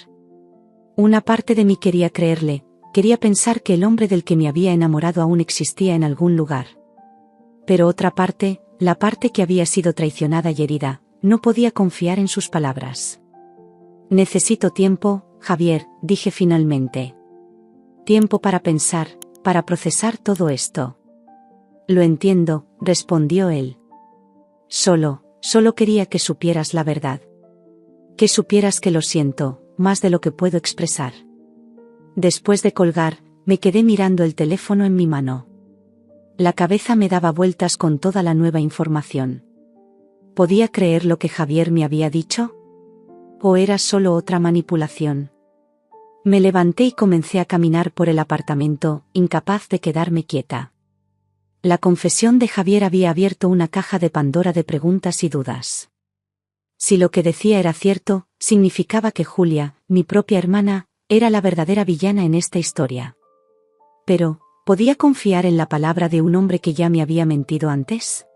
Speaker 1: Una parte de mí quería creerle, quería pensar que el hombre del que me había enamorado aún existía en algún lugar. Pero otra parte, la parte que había sido traicionada y herida, no podía confiar en sus palabras. Necesito tiempo, Javier, dije finalmente. Tiempo para pensar, para procesar todo esto. Lo entiendo, respondió él. Solo quería que supieras la verdad. Que supieras que lo siento, más de lo que puedo expresar. Después de colgar, me quedé mirando el teléfono en mi mano. La cabeza me daba vueltas con toda la nueva información. ¿Podía creer lo que Javier me había dicho? ¿O era solo otra manipulación? Me levanté y comencé a caminar por el apartamento, incapaz de quedarme quieta. La confesión de Javier había abierto una caja de Pandora de preguntas y dudas. Si lo que decía era cierto, significaba que Julia, mi propia hermana, era la verdadera villana en esta historia. Pero, ¿podía confiar en la palabra de un hombre que ya me había mentido antes?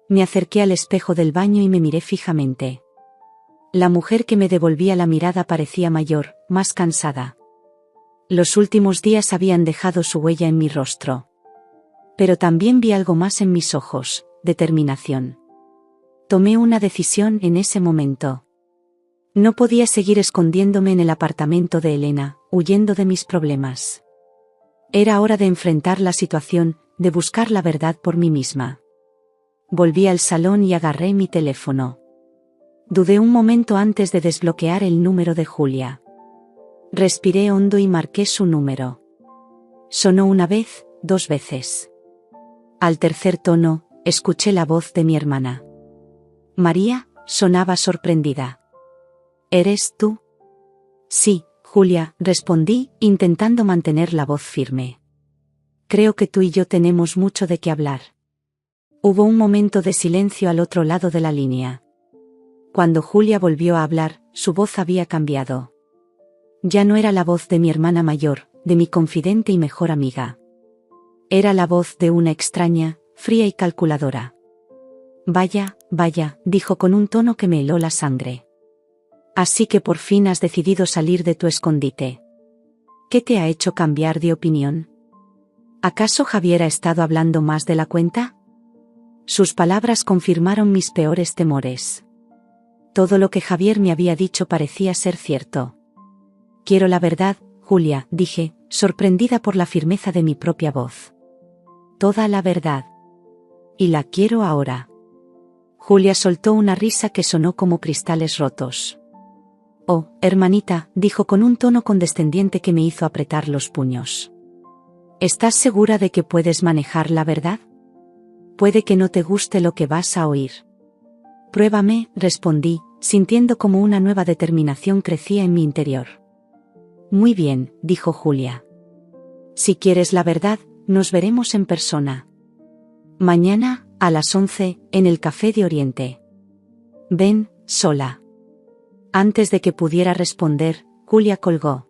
Speaker 1: Me acerqué al espejo del baño y me miré fijamente. La mujer que me devolvía la mirada parecía mayor, más cansada. Los últimos días habían dejado su huella en mi rostro. Pero también vi algo más en mis ojos, determinación. Tomé una decisión en ese momento. No podía seguir escondiéndome en el apartamento de Elena, huyendo de mis problemas. Era hora de enfrentar la situación, de buscar la verdad por mí misma. Volví al salón y agarré mi teléfono. Dudé un momento antes de desbloquear el número de Julia. Respiré hondo y marqué su número. Sonó una vez, 2 veces. Al tercer tono, escuché la voz de mi hermana. María, sonaba sorprendida. ¿Eres tú? Sí, Julia, respondí, intentando mantener la voz firme. Creo que tú y yo tenemos mucho de qué hablar. Hubo un momento de silencio al otro lado de la línea. Cuando Julia volvió a hablar, su voz había cambiado. Ya no era la voz de mi hermana mayor, de mi confidente y mejor amiga. Era la voz de una extraña, fría y calculadora. Vaya, dijo con un tono que me heló la sangre. Así que por fin has decidido salir de tu escondite. ¿Qué te ha hecho cambiar de opinión? ¿Acaso Javier ha estado hablando más de la cuenta? Sus palabras confirmaron mis peores temores. Todo lo que Javier me había dicho parecía ser cierto. Quiero la verdad, Julia, dije, sorprendida por la firmeza de mi propia voz. Toda la verdad. Y la quiero ahora. Julia soltó una risa que sonó como cristales rotos. Oh, hermanita, dijo con un tono condescendiente que me hizo apretar los puños. ¿Estás segura de que puedes manejar la verdad? Puede que no te guste lo que vas a oír. Pruébame, respondí, sintiendo como una nueva determinación crecía en mi interior. Muy bien, dijo Julia. Si quieres la verdad, nos veremos en persona. Mañana, a las 11, en el Café de Oriente. Ven, sola. Antes de que pudiera responder, Julia colgó.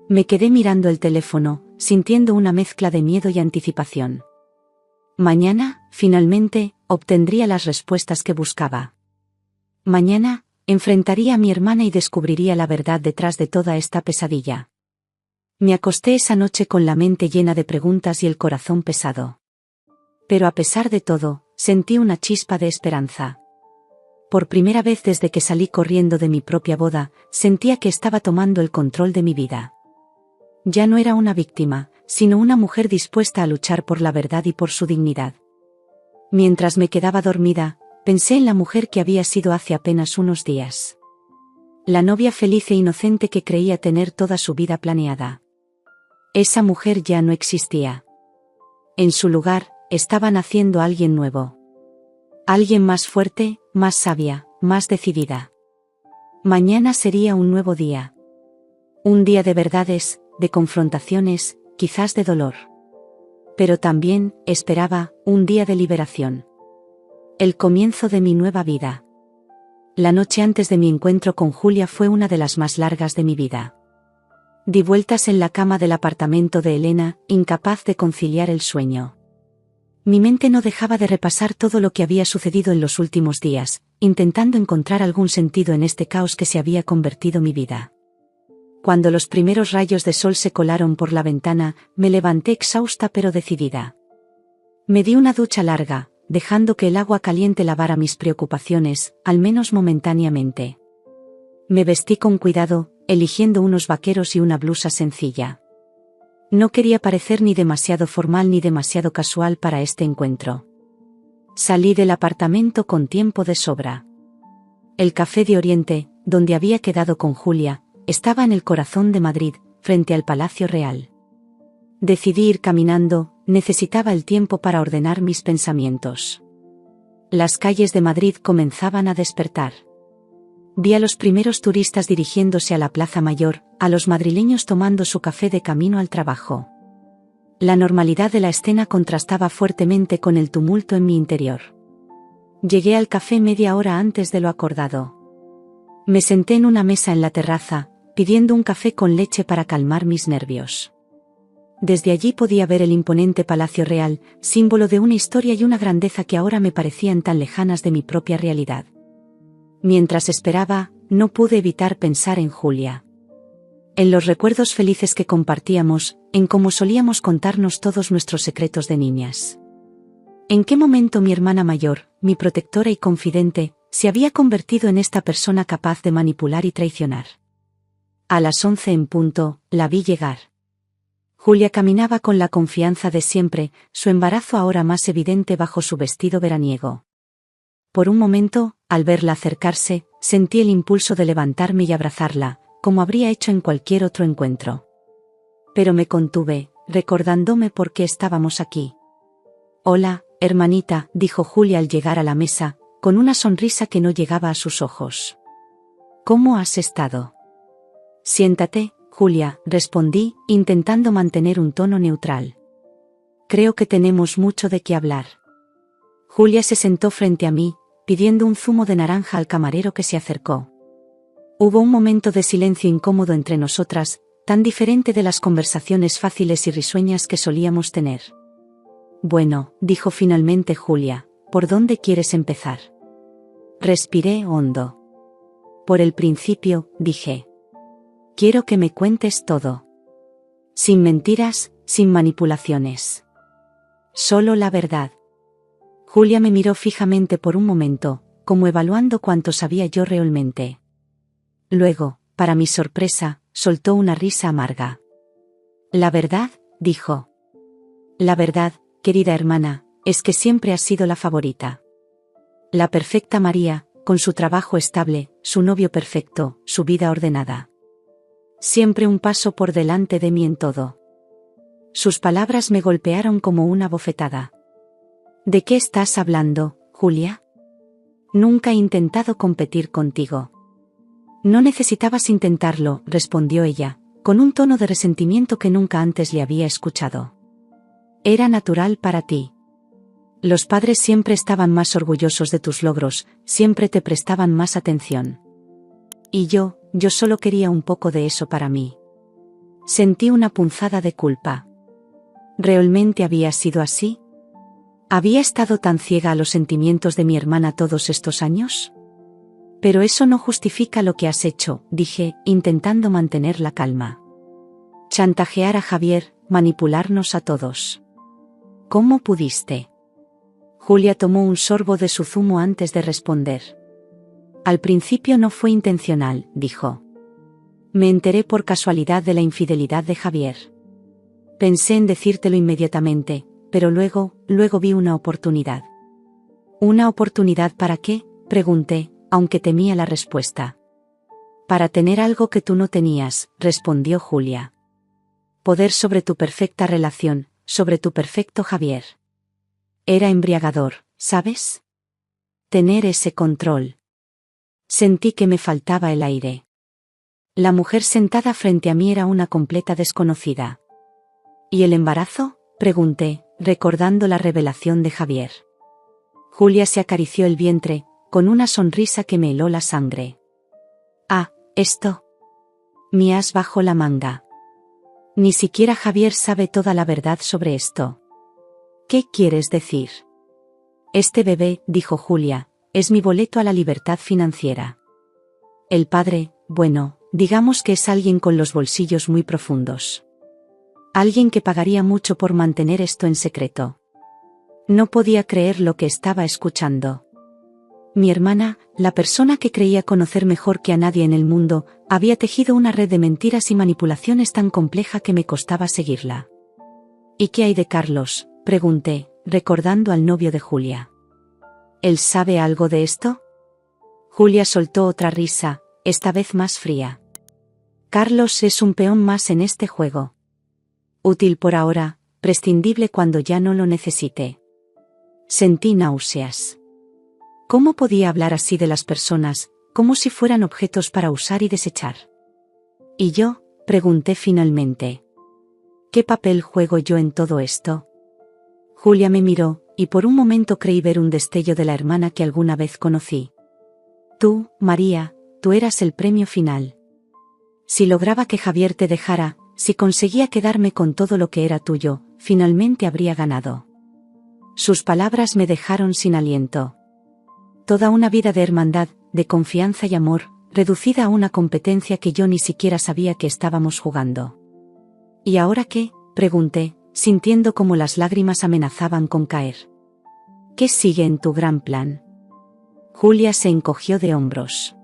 Speaker 1: Me quedé mirando el teléfono, sintiendo una mezcla de miedo y anticipación. Mañana, finalmente, obtendría las respuestas que buscaba. Mañana, enfrentaría a mi hermana y descubriría la verdad detrás de toda esta pesadilla. Me acosté esa noche con la mente llena de preguntas y el corazón pesado. Pero a pesar de todo, sentí una chispa de esperanza. Por primera vez desde que salí corriendo de mi propia boda, sentía que estaba tomando el control de mi vida. Ya no era una víctima, sino una mujer dispuesta a luchar por la verdad y por su dignidad. Mientras me quedaba dormida, pensé en la mujer que había sido hace apenas unos días. La novia feliz e inocente que creía tener toda su vida planeada. Esa mujer ya no existía. En su lugar, estaba naciendo alguien nuevo. Alguien más fuerte, más sabia, más decidida. Mañana sería un nuevo día. Un día de verdades, de confrontaciones, quizás de dolor. Pero también, esperaba, un día de liberación. El comienzo de mi nueva vida. La noche antes de mi encuentro con Julia fue una de las más largas de mi vida. Di vueltas en la cama del apartamento de Elena, incapaz de conciliar el sueño. Mi mente no dejaba de repasar todo lo que había sucedido en los últimos días, intentando encontrar algún sentido en este caos que se había convertido mi vida. Cuando los primeros rayos de sol se colaron por la ventana, me levanté exhausta pero decidida. Me di una ducha larga, dejando que el agua caliente lavara mis preocupaciones, al menos momentáneamente. Me vestí con cuidado, eligiendo unos vaqueros y una blusa sencilla. No quería parecer ni demasiado formal ni demasiado casual para este encuentro. Salí del apartamento con tiempo de sobra. El Café de Oriente, donde había quedado con Julia, estaba en el corazón de Madrid, frente al Palacio Real. Decidí ir caminando, necesitaba el tiempo para ordenar mis pensamientos. Las calles de Madrid comenzaban a despertar. Vi a los primeros turistas dirigiéndose a la Plaza Mayor, a los madrileños tomando su café de camino al trabajo. La normalidad de la escena contrastaba fuertemente con el tumulto en mi interior. Llegué al café media hora antes de lo acordado. Me senté en una mesa en la terraza, pidiendo un café con leche para calmar mis nervios. Desde allí podía ver el imponente Palacio Real, símbolo de una historia y una grandeza que ahora me parecían tan lejanas de mi propia realidad. Mientras esperaba, no pude evitar pensar en Julia. En los recuerdos felices que compartíamos, en cómo solíamos contarnos todos nuestros secretos de niñas. ¿En qué momento mi hermana mayor, mi protectora y confidente, se había convertido en esta persona capaz de manipular y traicionar? A las 11 en punto, la vi llegar. Julia caminaba con la confianza de siempre, su embarazo ahora más evidente bajo su vestido veraniego. Por un momento, al verla acercarse, sentí el impulso de levantarme y abrazarla, como habría hecho en cualquier otro encuentro. Pero me contuve, recordándome por qué estábamos aquí. «Hola, hermanita», dijo Julia al llegar a la mesa, con una sonrisa que no llegaba a sus ojos. «¿Cómo has estado?» «Siéntate, Julia», respondí, intentando mantener un tono neutral. «Creo que tenemos mucho de qué hablar». Julia se sentó frente a mí, pidiendo un zumo de naranja al camarero que se acercó. Hubo un momento de silencio incómodo entre nosotras, tan diferente de las conversaciones fáciles y risueñas que solíamos tener. «Bueno», dijo finalmente Julia, «¿por dónde quieres empezar?» Respiré hondo. «Por el principio», dije. «Quiero que me cuentes todo. Sin mentiras, sin manipulaciones. Solo la verdad». Julia me miró fijamente por un momento, como evaluando cuánto sabía yo realmente. Luego, para mi sorpresa, soltó una risa amarga. «La verdad», dijo. «La verdad, querida hermana, es que siempre has sido la favorita. La perfecta María, con su trabajo estable, su novio perfecto, su vida ordenada. Siempre un paso por delante de mí en todo». Sus palabras me golpearon como una bofetada. «¿De qué estás hablando, Julia? Nunca he intentado competir contigo». «No necesitabas intentarlo», respondió ella, con un tono de resentimiento que nunca antes le había escuchado. «Era natural para ti. Los padres siempre estaban más orgullosos de tus logros, siempre te prestaban más atención. Y yo solo quería un poco de eso para mí». Sentí una punzada de culpa. ¿Realmente había sido así? ¿Había estado tan ciega a los sentimientos de mi hermana todos estos años? «Pero eso no justifica lo que has hecho», dije, intentando mantener la calma. «Chantajear a Javier, manipularnos a todos. ¿Cómo pudiste?» Julia tomó un sorbo de su zumo antes de responder. «Al principio no fue intencional», dijo. «Me enteré por casualidad de la infidelidad de Javier. Pensé en decírtelo inmediatamente, pero luego vi una oportunidad». «¿Una oportunidad para qué?», pregunté, aunque temía la respuesta. «Para tener algo que tú no tenías», respondió Julia. poder sobre tu perfecta relación, sobre tu perfecto Javier. Era embriagador, ¿sabes? Tener ese control. Sentí que me faltaba el aire. La mujer sentada frente a mí era una completa desconocida. ¿Y el embarazo?, pregunté, recordando la revelación de Javier. Julia se acarició el vientre, con una sonrisa que me heló la sangre. Ah, esto. Mi as bajo la manga. Ni siquiera Javier sabe toda la verdad sobre esto. ¿Qué quieres decir? Este bebé, dijo Julia, es mi boleto a la libertad financiera. El padre, bueno, digamos que es alguien con los bolsillos muy profundos. Alguien que pagaría mucho por mantener esto en secreto. No podía creer lo que estaba escuchando. Mi hermana, la persona que creía conocer mejor que a nadie en el mundo, había tejido una red de mentiras y manipulaciones tan compleja que me costaba seguirla. ¿Y qué hay de Carlos?, pregunté, recordando al novio de Julia. ¿Él sabe algo de esto? Julia soltó otra risa, esta vez más fría. Carlos es un peón más en este juego. Útil por ahora, prescindible cuando ya no lo necesite. Sentí náuseas. ¿Cómo podía hablar así de las personas, como si fueran objetos para usar y desechar? ¿Y yo?, pregunté finalmente. ¿Qué papel juego yo en todo esto? Julia me miró, y por un momento creí ver un destello de la hermana que alguna vez conocí. Tú, María, tú eras el premio final. Si lograba que Javier te dejara, si conseguía quedarme con todo lo que era tuyo, finalmente habría ganado. Sus palabras me dejaron sin aliento. Toda una vida de hermandad, de confianza y amor, reducida a una competencia que yo ni siquiera sabía que estábamos jugando. ¿Y ahora qué?, pregunté, sintiendo como las lágrimas amenazaban con caer. ¿Qué sigue en tu gran plan? Julia se encogió de hombros.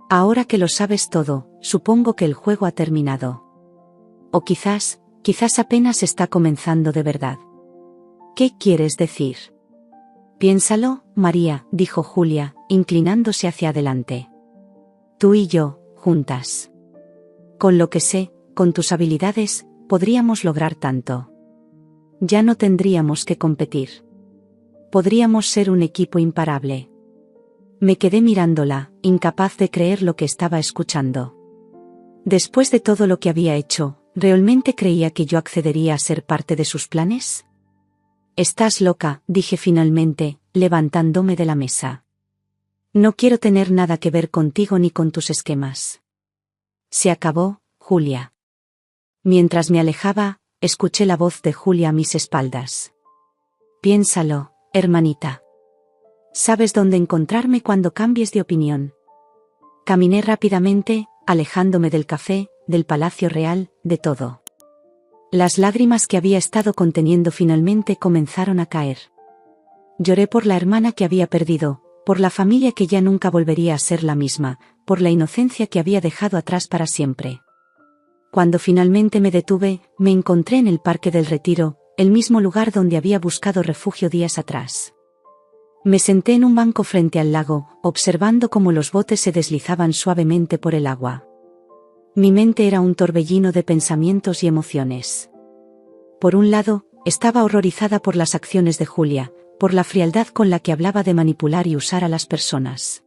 Speaker 1: Ahora que lo sabes todo, supongo que el juego ha terminado. O quizás apenas está comenzando de verdad. ¿Qué quieres decir? Piénsalo, María, dijo Julia, inclinándose hacia adelante. Tú y yo, juntas. Con lo que sé, con tus habilidades, podríamos lograr tanto. Ya no tendríamos que competir. Podríamos ser un equipo imparable. Me quedé mirándola, incapaz de creer lo que estaba escuchando. Después de todo lo que había hecho, ¿realmente creía que yo accedería a ser parte de sus planes? Estás loca, dije finalmente, levantándome de la mesa. No quiero tener nada que ver contigo ni con tus esquemas. Se acabó, Julia. Mientras me alejaba, escuché la voz de Julia a mis espaldas. Piénsalo, hermanita. Sabes dónde encontrarme cuando cambies de opinión. Caminé rápidamente, alejándome del café, del Palacio Real, de todo. Las lágrimas que había estado conteniendo finalmente comenzaron a caer. Lloré por la hermana que había perdido, por la familia que ya nunca volvería a ser la misma, por la inocencia que había dejado atrás para siempre. Cuando finalmente me detuve, me encontré en el Parque del Retiro, el mismo lugar donde había buscado refugio días atrás. Me senté en un banco frente al lago, observando cómo los botes se deslizaban suavemente por el agua. Mi mente era un torbellino de pensamientos y emociones. Por un lado, estaba horrorizada por las acciones de Julia, por la frialdad con la que hablaba de manipular y usar a las personas.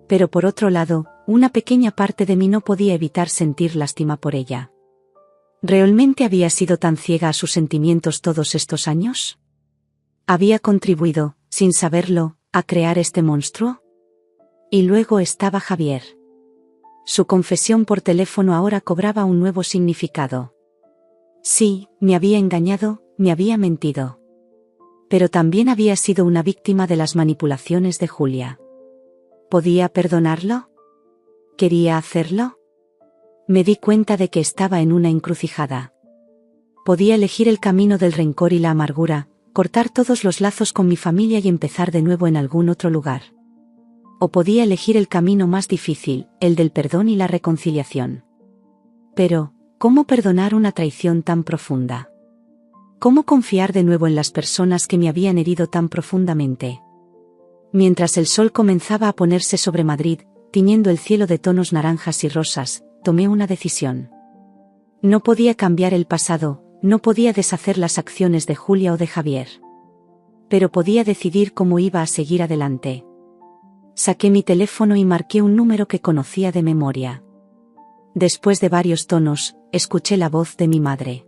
Speaker 1: Pero por otro lado, una pequeña parte de mí no podía evitar sentir lástima por ella. ¿Realmente había sido tan ciega a sus sentimientos todos estos años? ¿Había contribuido, sin saberlo, a crear este monstruo? Y luego estaba Javier. Su confesión por teléfono ahora cobraba un nuevo significado. Sí, me había engañado, me había mentido. Pero también había sido una víctima de las manipulaciones de Julia. ¿Podía perdonarlo? ¿Quería hacerlo? Me di cuenta de que estaba en una encrucijada. Podía elegir el camino del rencor y la amargura, cortar todos los lazos con mi familia y empezar de nuevo en algún otro lugar. O podía elegir el camino más difícil, el del perdón y la reconciliación. Pero, ¿cómo perdonar una traición tan profunda? ¿Cómo confiar de nuevo en las personas que me habían herido tan profundamente? Mientras el sol comenzaba a ponerse sobre Madrid, tiñendo el cielo de tonos naranjas y rosas, tomé una decisión. No podía cambiar el pasado, no podía deshacer las acciones de Julia o de Javier. Pero podía decidir cómo iba a seguir adelante. Saqué mi teléfono y marqué un número que conocía de memoria. Después de varios tonos, escuché la voz de mi madre.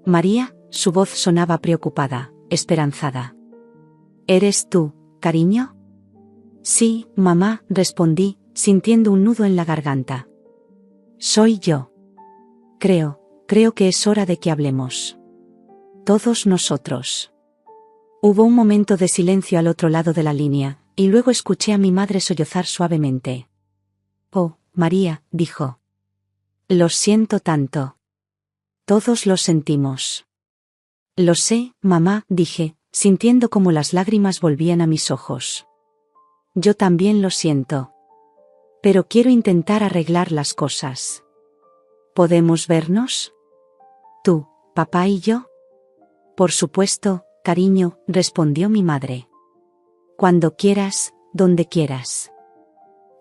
Speaker 1: María, su voz sonaba preocupada, esperanzada. ¿Eres tú, cariño? Sí, mamá, respondí, sintiendo un nudo en la garganta. Soy yo. Creo que es hora de que hablemos. Todos nosotros. Hubo un momento de silencio al otro lado de la línea, y luego escuché a mi madre sollozar suavemente. Oh, María, dijo. Lo siento tanto. Todos lo sentimos. Lo sé, mamá, dije, sintiendo como las lágrimas volvían a mis ojos. Yo también lo siento. Pero quiero intentar arreglar las cosas. ¿Podemos vernos? ¿Tú, papá y yo? Por supuesto, cariño, respondió mi madre. Cuando quieras, donde quieras.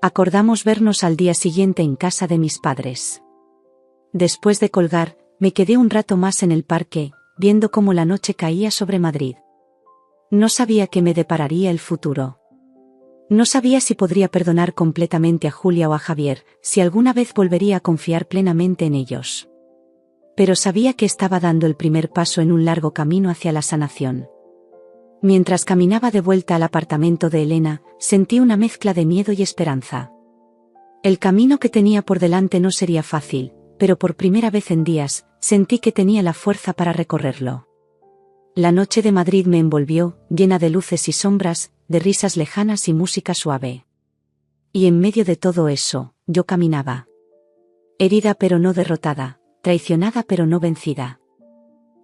Speaker 1: Acordamos vernos al día siguiente en casa de mis padres. Después de colgar, me quedé un rato más en el parque, viendo cómo la noche caía sobre Madrid. No sabía qué me depararía el futuro. No sabía si podría perdonar completamente a Julia o a Javier, si alguna vez volvería a confiar plenamente en ellos. Pero sabía que estaba dando el primer paso en un largo camino hacia la sanación. Mientras caminaba de vuelta al apartamento de Elena, sentí una mezcla de miedo y esperanza. El camino que tenía por delante no sería fácil, pero por primera vez en días, sentí que tenía la fuerza para recorrerlo. La noche de Madrid me envolvió, llena de luces y sombras, de risas lejanas y música suave. Y en medio de todo eso, yo caminaba. Herida pero no derrotada, traicionada pero no vencida.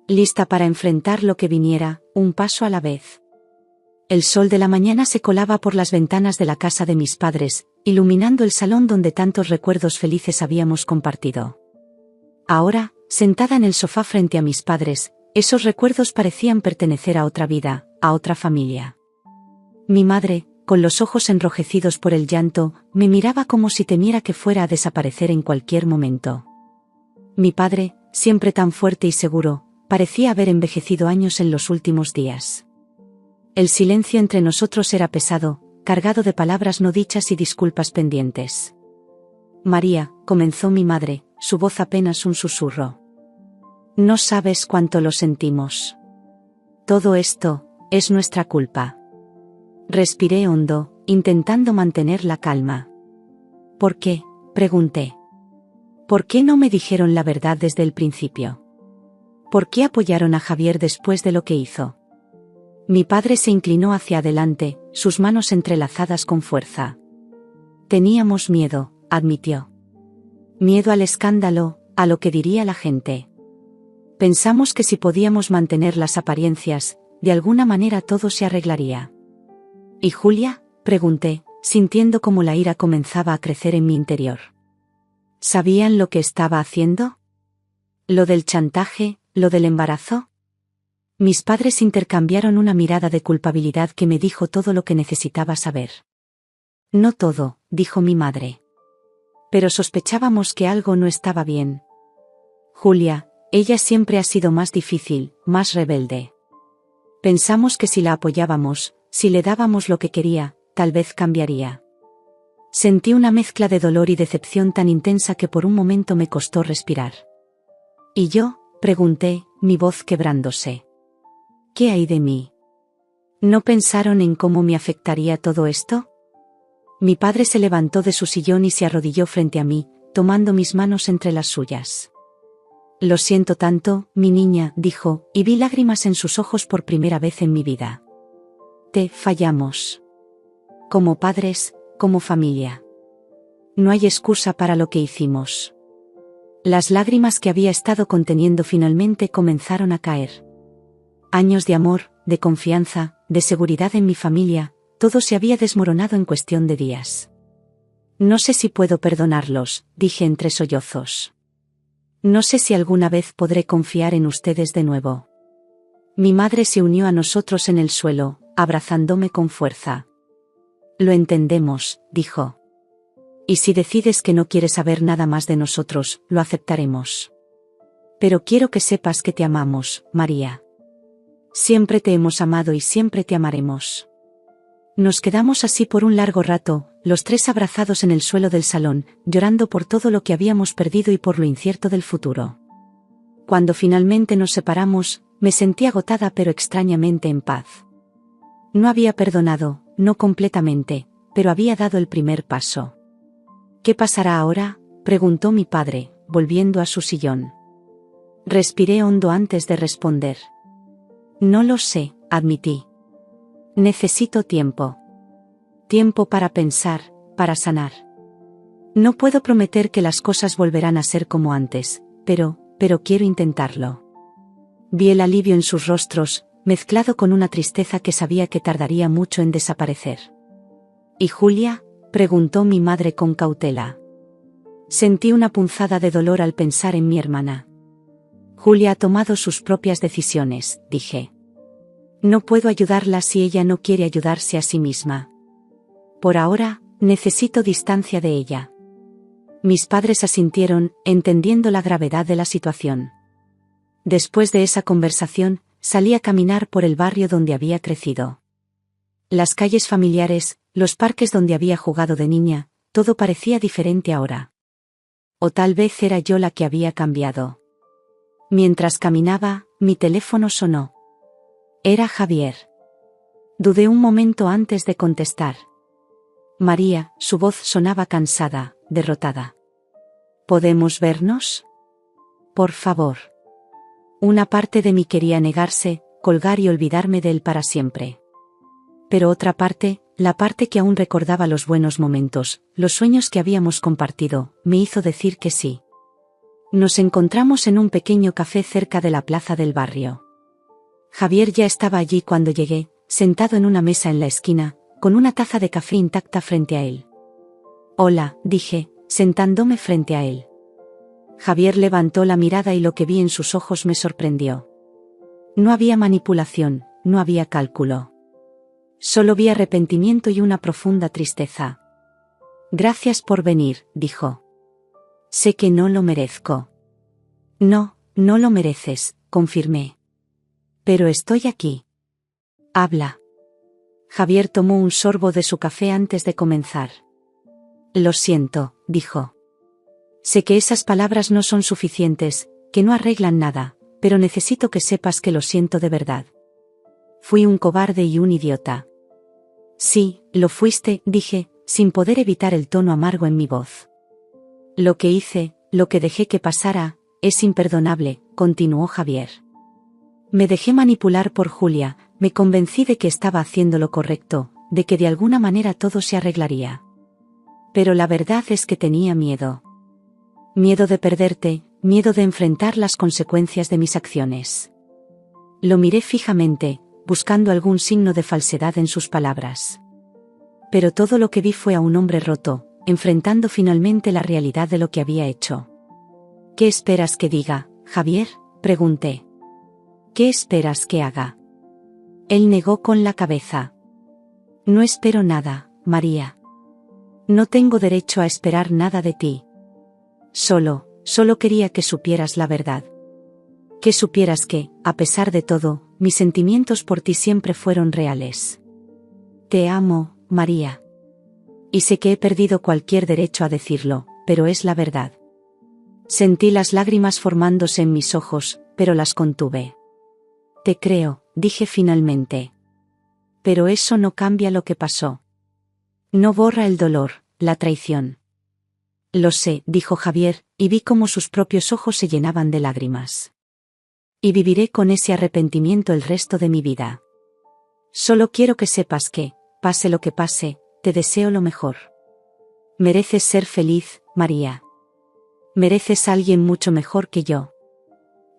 Speaker 1: Lista para enfrentar lo que viniera, un paso a la vez. El sol de la mañana se colaba por las ventanas de la casa de mis padres, iluminando el salón donde tantos recuerdos felices habíamos compartido. Ahora, sentada en el sofá frente a mis padres, esos recuerdos parecían pertenecer a otra vida, a otra familia. Mi madre, con los ojos enrojecidos por el llanto, me miraba como si temiera que fuera a desaparecer en cualquier momento. Mi padre, siempre tan fuerte y seguro, parecía haber envejecido años en los últimos días. El silencio entre nosotros era pesado, cargado de palabras no dichas y disculpas pendientes. María, comenzó mi madre, su voz apenas un susurro. No sabes cuánto lo sentimos. Todo esto, es nuestra culpa. Respiré hondo, intentando mantener la calma. ¿Por qué?, pregunté. ¿Por qué no me dijeron la verdad desde el principio? ¿Por qué apoyaron a Javier después de lo que hizo? Mi padre se inclinó hacia adelante, sus manos entrelazadas con fuerza. Teníamos miedo, admitió. Miedo al escándalo, a lo que diría la gente. Pensamos que si podíamos mantener las apariencias, de alguna manera todo se arreglaría. ¿Y Julia?, pregunté, sintiendo como la ira comenzaba a crecer en mi interior. ¿Sabían lo que estaba haciendo? ¿Lo del chantaje, lo del embarazo? Mis padres intercambiaron una mirada de culpabilidad que me dijo todo lo que necesitaba saber. No todo, dijo mi madre. Pero sospechábamos que algo no estaba bien. Julia, ella siempre ha sido más difícil, más rebelde. Pensamos que si la apoyábamos, si le dábamos lo que quería, tal vez cambiaría. Sentí una mezcla de dolor y decepción tan intensa que por un momento me costó respirar. ¿Y yo?, pregunté, mi voz quebrándose. ¿Qué hay de mí? ¿No pensaron en cómo me afectaría todo esto? Mi padre se levantó de su sillón y se arrodilló frente a mí, tomando mis manos entre las suyas. Lo siento tanto, mi niña, dijo, y vi lágrimas en sus ojos por primera vez en mi vida. Te fallamos. Como padres, como familia. No hay excusa para lo que hicimos. Las lágrimas que había estado conteniendo finalmente comenzaron a caer. Años de amor, de confianza, de seguridad en mi familia, todo se había desmoronado en cuestión de días. No sé si puedo perdonarlos, dije entre sollozos. No sé si alguna vez podré confiar en ustedes de nuevo. Mi madre se unió a nosotros en el suelo, abrazándome con fuerza. Lo entendemos, dijo. Y si decides que no quieres saber nada más de nosotros, lo aceptaremos. Pero quiero que sepas que te amamos, María. Siempre te hemos amado y siempre te amaremos. Nos quedamos así por un largo rato, los tres abrazados en el suelo del salón, llorando por todo lo que habíamos perdido y por lo incierto del futuro. Cuando finalmente nos separamos, me sentí agotada pero extrañamente en paz. No había perdonado, no completamente, pero había dado el primer paso. ¿Qué pasará ahora?, preguntó mi padre, volviendo a su sillón. Respiré hondo antes de responder. No lo sé, admití. Necesito tiempo. Tiempo para pensar, para sanar. No puedo prometer que las cosas volverán a ser como antes, pero quiero intentarlo. Vi el alivio en sus rostros, mezclado con una tristeza que sabía que tardaría mucho en desaparecer. ¿Y Julia?, preguntó mi madre con cautela. Sentí una punzada de dolor al pensar en mi hermana. Julia ha tomado sus propias decisiones, dije. No puedo ayudarla si ella no quiere ayudarse a sí misma. Por ahora, necesito distancia de ella. Mis padres asintieron, entendiendo la gravedad de la situación. Después de esa conversación, salí a caminar por el barrio donde había crecido. Las calles familiares, los parques donde había jugado de niña, todo parecía diferente ahora. O tal vez era yo la que había cambiado. Mientras caminaba, mi teléfono sonó. Era Javier. Dudé un momento antes de contestar. María, su voz sonaba cansada, derrotada. ¿Podemos vernos? Por favor. Una parte de mí quería negarse, colgar y olvidarme de él para siempre. Pero otra parte, la parte que aún recordaba los buenos momentos, los sueños que habíamos compartido, me hizo decir que sí. Nos encontramos en un pequeño café cerca de la plaza del barrio. Javier ya estaba allí cuando llegué, sentado en una mesa en la esquina, con una taza de café intacta frente a él. Hola, dije, sentándome frente a él. Javier levantó la mirada y lo que vi en sus ojos me sorprendió. No había manipulación, no había cálculo. Solo vi arrepentimiento y una profunda tristeza. Gracias por venir, dijo. Sé que no lo merezco. No, no lo mereces, confirmé. Pero estoy aquí. Habla. Javier tomó un sorbo de su café antes de comenzar. Lo siento, dijo. Sé que esas palabras no son suficientes, que no arreglan nada, pero necesito que sepas que lo siento de verdad. Fui un cobarde y un idiota. Sí, lo fuiste, dije, sin poder evitar el tono amargo en mi voz. Lo que hice, lo que dejé que pasara, es imperdonable, continuó Javier. Me dejé manipular por Julia, me convencí de que estaba haciendo lo correcto, de que de alguna manera todo se arreglaría. Pero la verdad es que tenía miedo. Miedo de perderte, miedo de enfrentar las consecuencias de mis acciones. Lo miré fijamente, buscando algún signo de falsedad en sus palabras. Pero todo lo que vi fue a un hombre roto, enfrentando finalmente la realidad de lo que había hecho. ¿Qué esperas que diga, Javier?, pregunté. ¿Qué esperas que haga? Él negó con la cabeza. No espero nada, María. No tengo derecho a esperar nada de ti. Solo quería que supieras la verdad. Que supieras que, a pesar de todo, mis sentimientos por ti siempre fueron reales. Te amo, María. Y sé que he perdido cualquier derecho a decirlo, pero es la verdad. Sentí las lágrimas formándose en mis ojos, pero las contuve. Te creo, dije finalmente. Pero eso no cambia lo que pasó. No borra el dolor, la traición. Lo sé, dijo Javier, y vi cómo sus propios ojos se llenaban de lágrimas. Y viviré con ese arrepentimiento el resto de mi vida. Solo quiero que sepas que, pase lo que pase, te deseo lo mejor. Mereces ser feliz, María. Mereces a alguien mucho mejor que yo.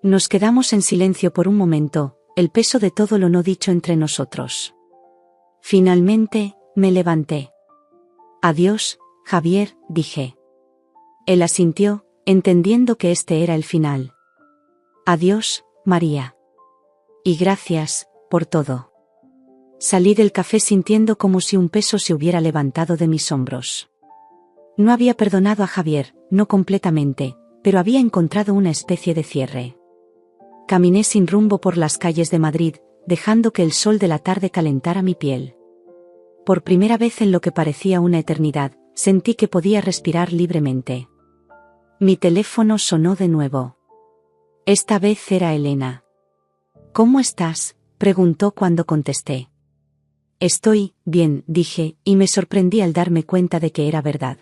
Speaker 1: Nos quedamos en silencio por un momento, el peso de todo lo no dicho entre nosotros. Finalmente, me levanté. Adiós, Javier, dije. Él asintió, entendiendo que este era el final. Adiós, María. Y gracias, por todo. Salí del café sintiendo como si un peso se hubiera levantado de mis hombros. No había perdonado a Javier, no completamente, pero había encontrado una especie de cierre. Caminé sin rumbo por las calles de Madrid, dejando que el sol de la tarde calentara mi piel. Por primera vez en lo que parecía una eternidad, sentí que podía respirar libremente. Mi teléfono sonó de nuevo. Esta vez era Elena. «¿Cómo estás?», preguntó cuando contesté. «Estoy bien», dije, y me sorprendí al darme cuenta de que era verdad.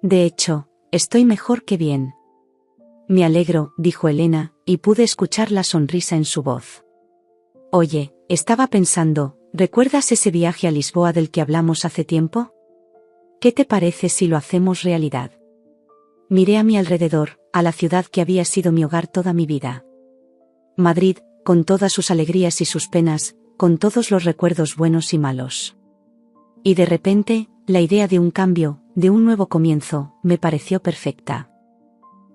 Speaker 1: «De hecho, estoy mejor que bien». «Me alegro», dijo Elena, y pude escuchar la sonrisa en su voz. «Oye, estaba pensando, ¿recuerdas ese viaje a Lisboa del que hablamos hace tiempo? ¿Qué te parece si lo hacemos realidad?». Miré a mi alrededor, a la ciudad que había sido mi hogar toda mi vida. Madrid, con todas sus alegrías y sus penas, con todos los recuerdos buenos y malos. Y de repente, la idea de un cambio, de un nuevo comienzo, me pareció perfecta.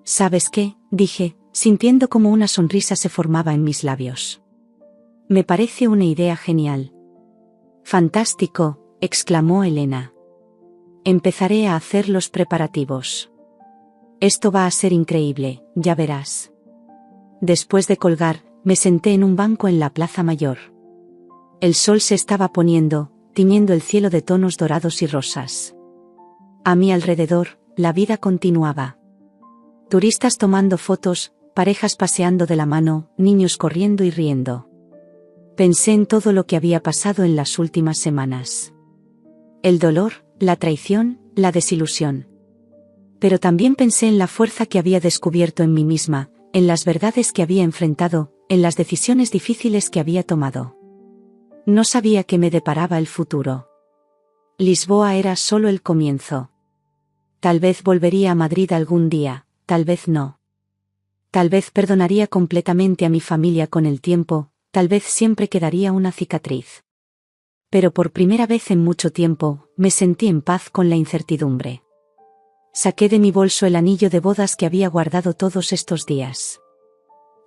Speaker 1: «¿Sabes qué?», dije, sintiendo como una sonrisa se formaba en mis labios. «Me parece una idea genial». «Fantástico», exclamó Elena. «Empezaré a hacer los preparativos. Esto va a ser increíble, ya verás». Después de colgar, me senté en un banco en la Plaza Mayor. El sol se estaba poniendo, tiñendo el cielo de tonos dorados y rosas. A mi alrededor, la vida continuaba. Turistas tomando fotos, parejas paseando de la mano, niños corriendo y riendo. Pensé en todo lo que había pasado en las últimas semanas. El dolor, la traición, la desilusión. Pero también pensé en la fuerza que había descubierto en mí misma, en las verdades que había enfrentado, en las decisiones difíciles que había tomado. No sabía qué me deparaba el futuro. Lisboa era solo el comienzo. Tal vez volvería a Madrid algún día, tal vez no. Tal vez perdonaría completamente a mi familia con el tiempo, tal vez siempre quedaría una cicatriz. Pero por primera vez en mucho tiempo, me sentí en paz con la incertidumbre. Saqué de mi bolso el anillo de bodas que había guardado todos estos días.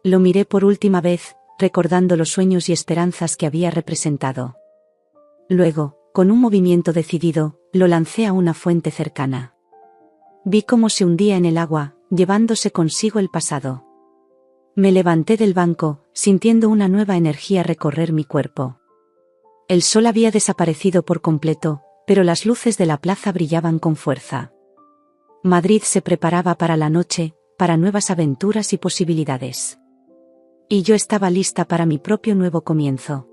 Speaker 1: Lo miré por última vez, recordando los sueños y esperanzas que había representado. Luego, con un movimiento decidido, lo lancé a una fuente cercana. Vi cómo se hundía en el agua, llevándose consigo el pasado. Me levanté del banco, sintiendo una nueva energía recorrer mi cuerpo. El sol había desaparecido por completo, pero las luces de la plaza brillaban con fuerza. Madrid se preparaba para la noche, para nuevas aventuras y posibilidades. Y yo estaba lista para mi propio nuevo comienzo.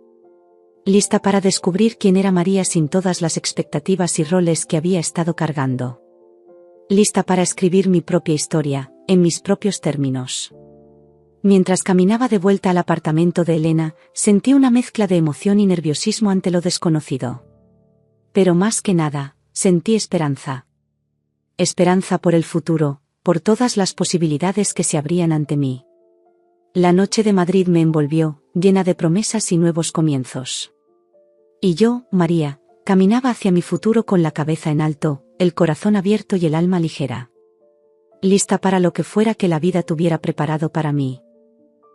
Speaker 1: Lista para descubrir quién era María sin todas las expectativas y roles que había estado cargando. Lista para escribir mi propia historia, en mis propios términos. Mientras caminaba de vuelta al apartamento de Elena, sentí una mezcla de emoción y nerviosismo ante lo desconocido. Pero más que nada, sentí esperanza. Esperanza por el futuro, por todas las posibilidades que se abrían ante mí. La noche de Madrid me envolvió, llena de promesas y nuevos comienzos. Y yo, María, caminaba hacia mi futuro con la cabeza en alto, el corazón abierto y el alma ligera. Lista para lo que fuera que la vida tuviera preparado para mí.